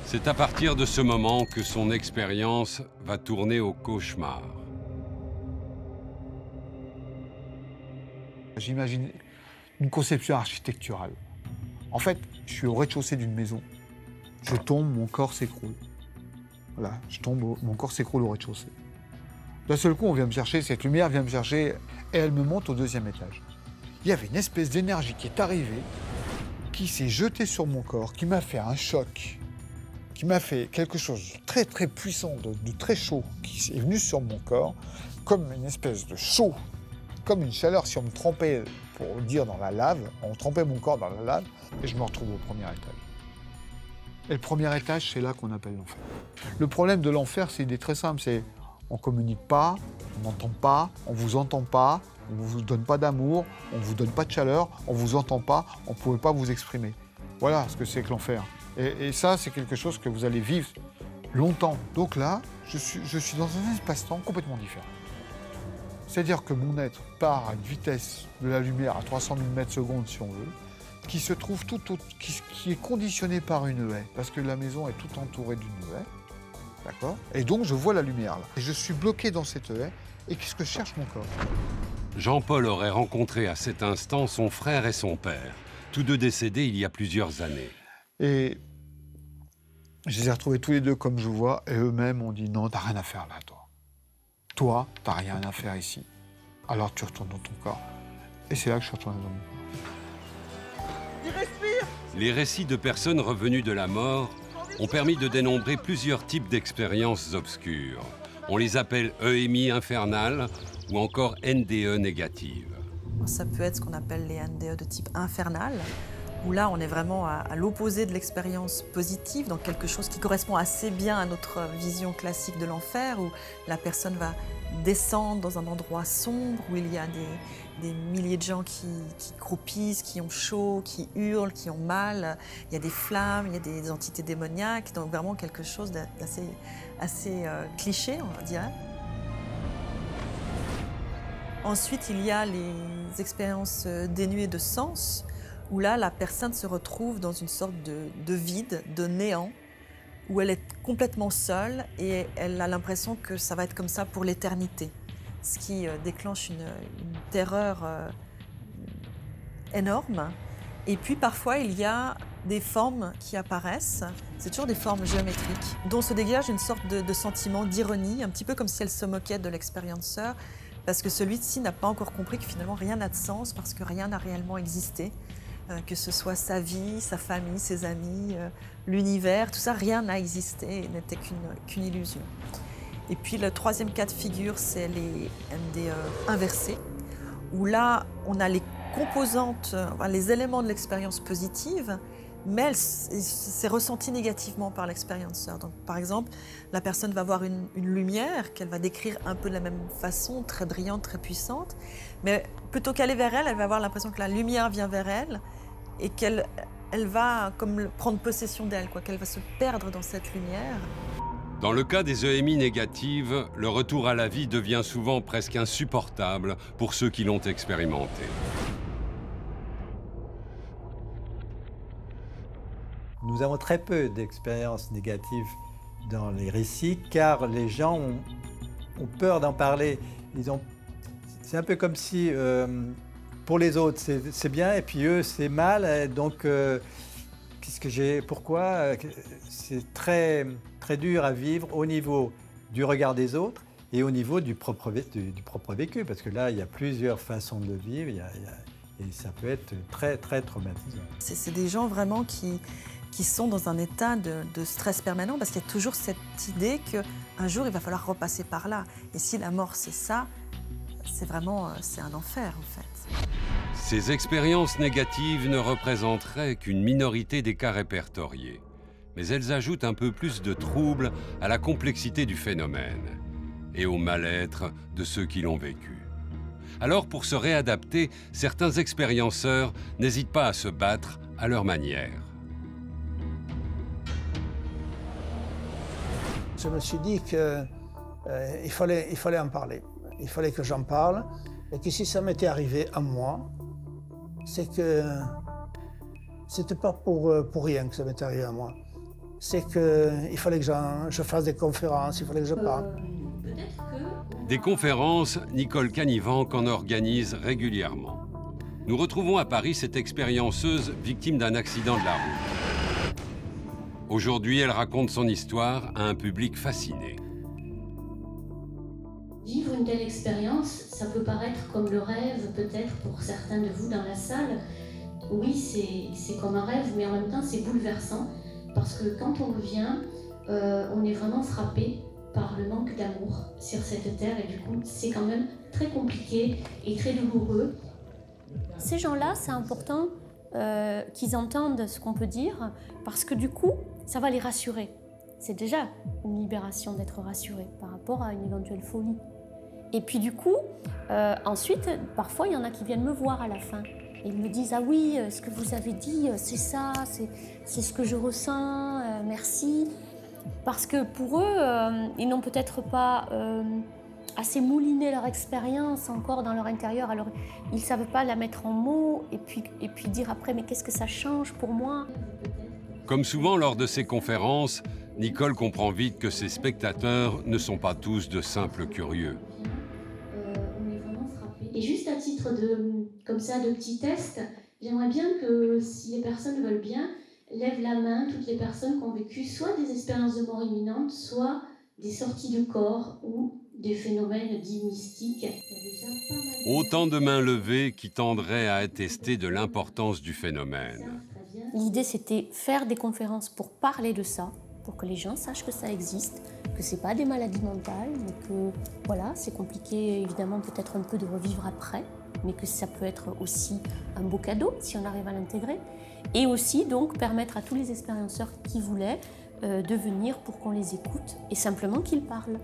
C'est à partir de ce moment que son expérience va tourner au cauchemar. J'imagine une conception architecturale. En fait, je suis au rez-de-chaussée d'une maison. Je tombe, mon corps s'écroule. Voilà, je tombe, mon corps s'écroule au rez-de-chaussée. D'un seul coup, on vient me chercher, cette lumière vient me chercher et elle me monte au 2e étage. Il y avait une espèce d'énergie qui est arrivée, qui s'est jetée sur mon corps, qui m'a fait un choc, qui m'a fait quelque chose de très très puissant, de très chaud, qui est venu sur mon corps, comme une espèce de chaud, comme une chaleur si on me trempait, pour dire, dans la lave, on trempait mon corps dans la lave, et je me retrouve au 1er étage. Et le 1er étage, c'est là qu'on appelle l'enfer. Le problème de l'enfer, c'est très simple, c'est on ne communique pas, on n'entend pas, on ne vous entend pas, on ne vous donne pas d'amour, on ne vous donne pas de chaleur, on ne vous entend pas, on ne pouvait pas vous exprimer. Voilà ce que c'est que l'enfer. Et ça, c'est quelque chose que vous allez vivre longtemps. Donc là, je suis dans un espace-temps complètement différent. C'est-à-dire que mon être part à une vitesse de la lumière à 300 000 mètres secondes, si on veut, qui se trouve qui est conditionné par une haie, parce que la maison est toute entourée d'une haie, d'accord? Et donc je vois la lumière là. Et je suis bloqué dans cette haie, et qu'est-ce que cherche mon corps? Jean-Paul aurait rencontré à cet instant son frère et son père, tous deux décédés il y a plusieurs années. Et je les ai retrouvés tous les deux comme je vois, et eux-mêmes ont dit non, t'as rien à faire là, toi. Toi, t'as rien à faire ici. Alors tu retournes dans ton corps. Et c'est là que je suis retourné dans mon corps. Il respire! Les récits de personnes revenues de la mort ont permis de dénombrer plusieurs types d'expériences obscures. On les appelle EMI infernales ou encore NDE négatives. Ça peut être ce qu'on appelle les NDE de type infernal, où là on est vraiment à l'opposé de l'expérience positive, donc quelque chose qui correspond assez bien à notre vision classique de l'enfer, où la personne va descendre dans un endroit sombre, où il y a des milliers de gens qui croupissent, qui ont chaud, qui hurlent, qui ont mal, il y a des flammes, il y a des entités démoniaques, donc vraiment quelque chose d'assez cliché, on va dire. Ensuite, il y a les expériences dénuées de sens, où là, la personne se retrouve dans une sorte de vide, de néant, où elle est complètement seule et elle a l'impression que ça va être comme ça pour l'éternité, ce qui déclenche une terreur énorme. Et puis parfois, il y a des formes qui apparaissent, c'est toujours des formes géométriques, dont se dégage une sorte de sentiment d'ironie, un petit peu comme si elle se moquait de l'expérienceur, parce que celui-ci n'a pas encore compris que finalement rien n'a de sens, parce que rien n'a réellement existé. Que ce soit sa vie, sa famille, ses amis, l'univers, tout ça, rien n'a existé et n'était qu'une illusion. Et puis le 3e cas de figure, c'est les NDE inversés, où là, on a les composantes, les éléments de l'expérience positive, mais c'est ressenti négativement par l'expérienceur. Donc, par exemple, la personne va voir une lumière qu'elle va décrire un peu de la même façon, très brillante, très puissante, mais plutôt qu'aller vers elle, elle va avoir l'impression que la lumière vient vers elle et qu'elle va comme prendre possession d'elle, qu'elle va se perdre dans cette lumière. Dans le cas des EMI négatives, le retour à la vie devient souvent presque insupportable pour ceux qui l'ont expérimenté. Nous avons très peu d'expériences négatives dans les récits car les gens ont peur d'en parler. C'est un peu comme si pour les autres c'est bien et puis eux c'est mal. Donc pourquoi c'est très, très dur à vivre au niveau du regard des autres et au niveau du propre vécu. Parce que là, il y a plusieurs façons de vivre et ça peut être très, très traumatisant. C'est des gens vraiment qui sont dans un état de stress permanent parce qu'il y a toujours cette idée qu'un jour, il va falloir repasser par là. Et si la mort, c'est ça, c'est un enfer, en fait. Ces expériences négatives ne représenteraient qu'une minorité des cas répertoriés. Mais elles ajoutent un peu plus de trouble à la complexité du phénomène et au mal-être de ceux qui l'ont vécu. Alors, pour se réadapter, certains expérienceurs n'hésitent pas à se battre à leur manière. Je me suis dit qu'il fallait en parler. Il fallait que j'en parle et que si ça m'était arrivé à moi, c'est que c'était pas pour rien que ça m'était arrivé à moi. C'est qu'il fallait que je fasse des conférences, il fallait que je parle. Des conférences, Nicole Canivanc en organise régulièrement. Nous retrouvons à Paris cette expérienceuse victime d'un accident de la route. Aujourd'hui, elle raconte son histoire à un public fasciné. Vivre une telle expérience, ça peut paraître comme le rêve, peut-être pour certains de vous dans la salle. Oui, c'est comme un rêve, mais en même temps, c'est bouleversant. Parce que quand on revient, on est vraiment frappé par le manque d'amour sur cette terre. Et du coup, c'est quand même très compliqué et très douloureux. Ces gens-là, c'est important qu'ils entendent ce qu'on peut dire, parce que du coup, ça va les rassurer. C'est déjà une libération d'être rassuré par rapport à une éventuelle folie. Et puis du coup, ensuite, parfois, il y en a qui viennent me voir à la fin. Et ils me disent « Ah oui, ce que vous avez dit, c'est ça, c'est ce que je ressens, merci ». Parce que pour eux, ils n'ont peut-être pas assez mouliné leur expérience encore dans leur intérieur. Alors, ils ne savent pas la mettre en mots et puis dire après « Mais qu'est-ce que ça change pour moi ?» Comme souvent lors de ces conférences, Nicole comprend vite que ses spectateurs ne sont pas tous de simples curieux. Et juste à titre de petit test, j'aimerais bien que, si les personnes veulent bien, lèvent la main toutes les personnes qui ont vécu soit des expériences de mort imminente, soit des sorties de corps ou des phénomènes dits mystiques. Autant de mains levées qui tendraient à attester de l'importance du phénomène. L'idée, c'était faire des conférences pour parler de ça, pour que les gens sachent que ça existe, que ce n'est pas des maladies mentales, mais que voilà, c'est compliqué évidemment peut-être un peu de revivre après, mais que ça peut être aussi un beau cadeau si on arrive à l'intégrer. Et aussi donc permettre à tous les expérienceurs qui voulaient de venir pour qu'on les écoute et simplement qu'ils parlent.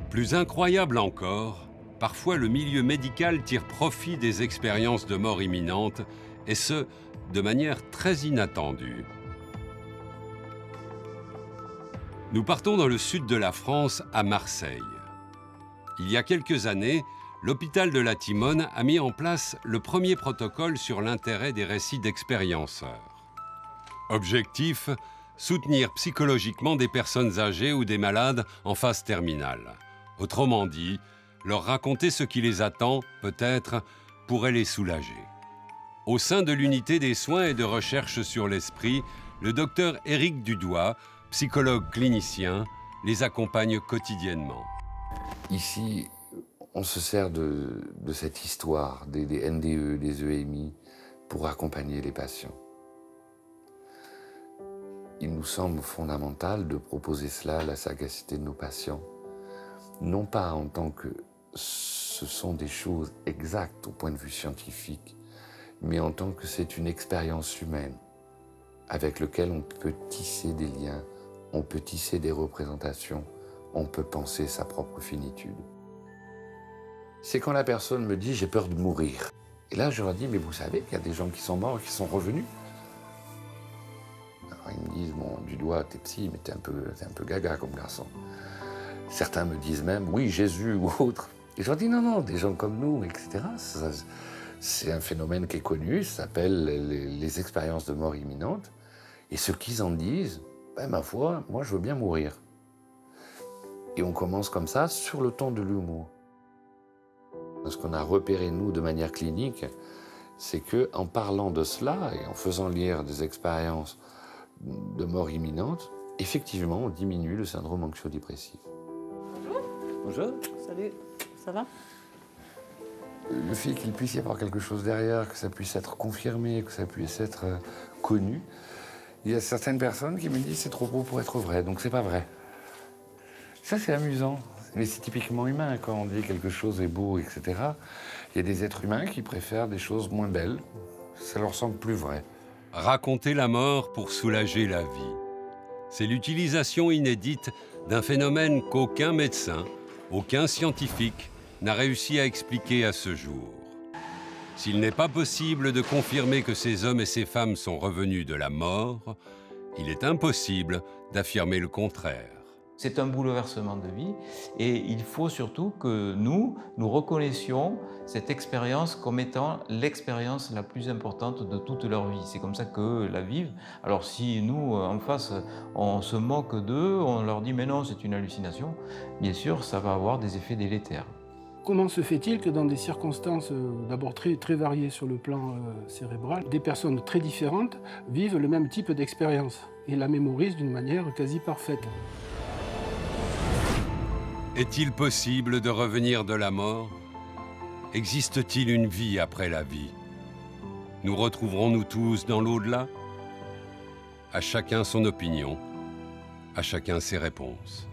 Plus incroyable encore, parfois le milieu médical tire profit des expériences de mort imminente, et ce, de manière très inattendue. Nous partons dans le sud de la France, à Marseille. Il y a quelques années, l'hôpital de la Timone a mis en place le premier protocole sur l'intérêt des récits d'expérienceurs. Objectif, soutenir psychologiquement des personnes âgées ou des malades en phase terminale. Autrement dit, leur raconter ce qui les attend, peut-être, pourrait les soulager. Au sein de l'unité des soins et de recherche sur l'esprit, le docteur Éric Dudois, psychologue clinicien, les accompagne quotidiennement. Ici, on se sert de cette histoire des NDE, des EMI, pour accompagner les patients. Il nous semble fondamental de proposer cela à la sagacité de nos patients, non pas en tant que ce sont des choses exactes au point de vue scientifique, mais en tant que c'est une expérience humaine avec lequel on peut tisser des liens, on peut tisser des représentations, on peut penser sa propre finitude. C'est quand la personne me dit « j'ai peur de mourir ». Et là, je leur dis « mais vous savez qu'il y a des gens qui sont morts et qui sont revenus ». Alors ils me disent « bon, du doigt, t'es psy, mais t'es un peu gaga comme garçon ». Certains me disent même « oui, Jésus ou autre ». Et je leur dis « non, non, des gens comme nous, etc. » C'est un phénomène qui est connu, ça s'appelle les expériences de mort imminente. Et ce qu'ils en disent, ben, ma foi, moi je veux bien mourir. Et on commence comme ça sur le ton de l'humour. Ce qu'on a repéré, nous, de manière clinique, c'est qu'en parlant de cela et en faisant lire des expériences de mort imminente, effectivement, on diminue le syndrome anxio-dépressif. Bonjour. Bonjour. Salut, ça va? Le fait qu'il puisse y avoir quelque chose derrière, que ça puisse être confirmé, que ça puisse être connu, il y a certaines personnes qui me disent c'est trop beau pour être vrai, donc c'est pas vrai. Ça, c'est amusant. Mais c'est typiquement humain. Quand on dit quelque chose est beau, etc., il y a des êtres humains qui préfèrent des choses moins belles. Ça leur semble plus vrai. Raconter la mort pour soulager la vie. C'est l'utilisation inédite d'un phénomène qu'aucun médecin, aucun scientifique n'a réussi à expliquer à ce jour. S'il n'est pas possible de confirmer que ces hommes et ces femmes sont revenus de la mort, il est impossible d'affirmer le contraire. C'est un bouleversement de vie et il faut surtout que nous reconnaissions cette expérience comme étant l'expérience la plus importante de toute leur vie. C'est comme ça qu'eux la vivent. Alors si nous, en face, on se moque d'eux, on leur dit « mais non, c'est une hallucination », bien sûr, ça va avoir des effets délétères. Comment se fait-il que dans des circonstances d'abord très variées sur le plan cérébral, des personnes très différentes vivent le même type d'expérience et la mémorisent d'une manière quasi parfaite? Est-il possible de revenir de la mort? Existe-t-il une vie après la vie? Nous retrouverons-nous tous dans l'au-delà? À chacun son opinion, à chacun ses réponses.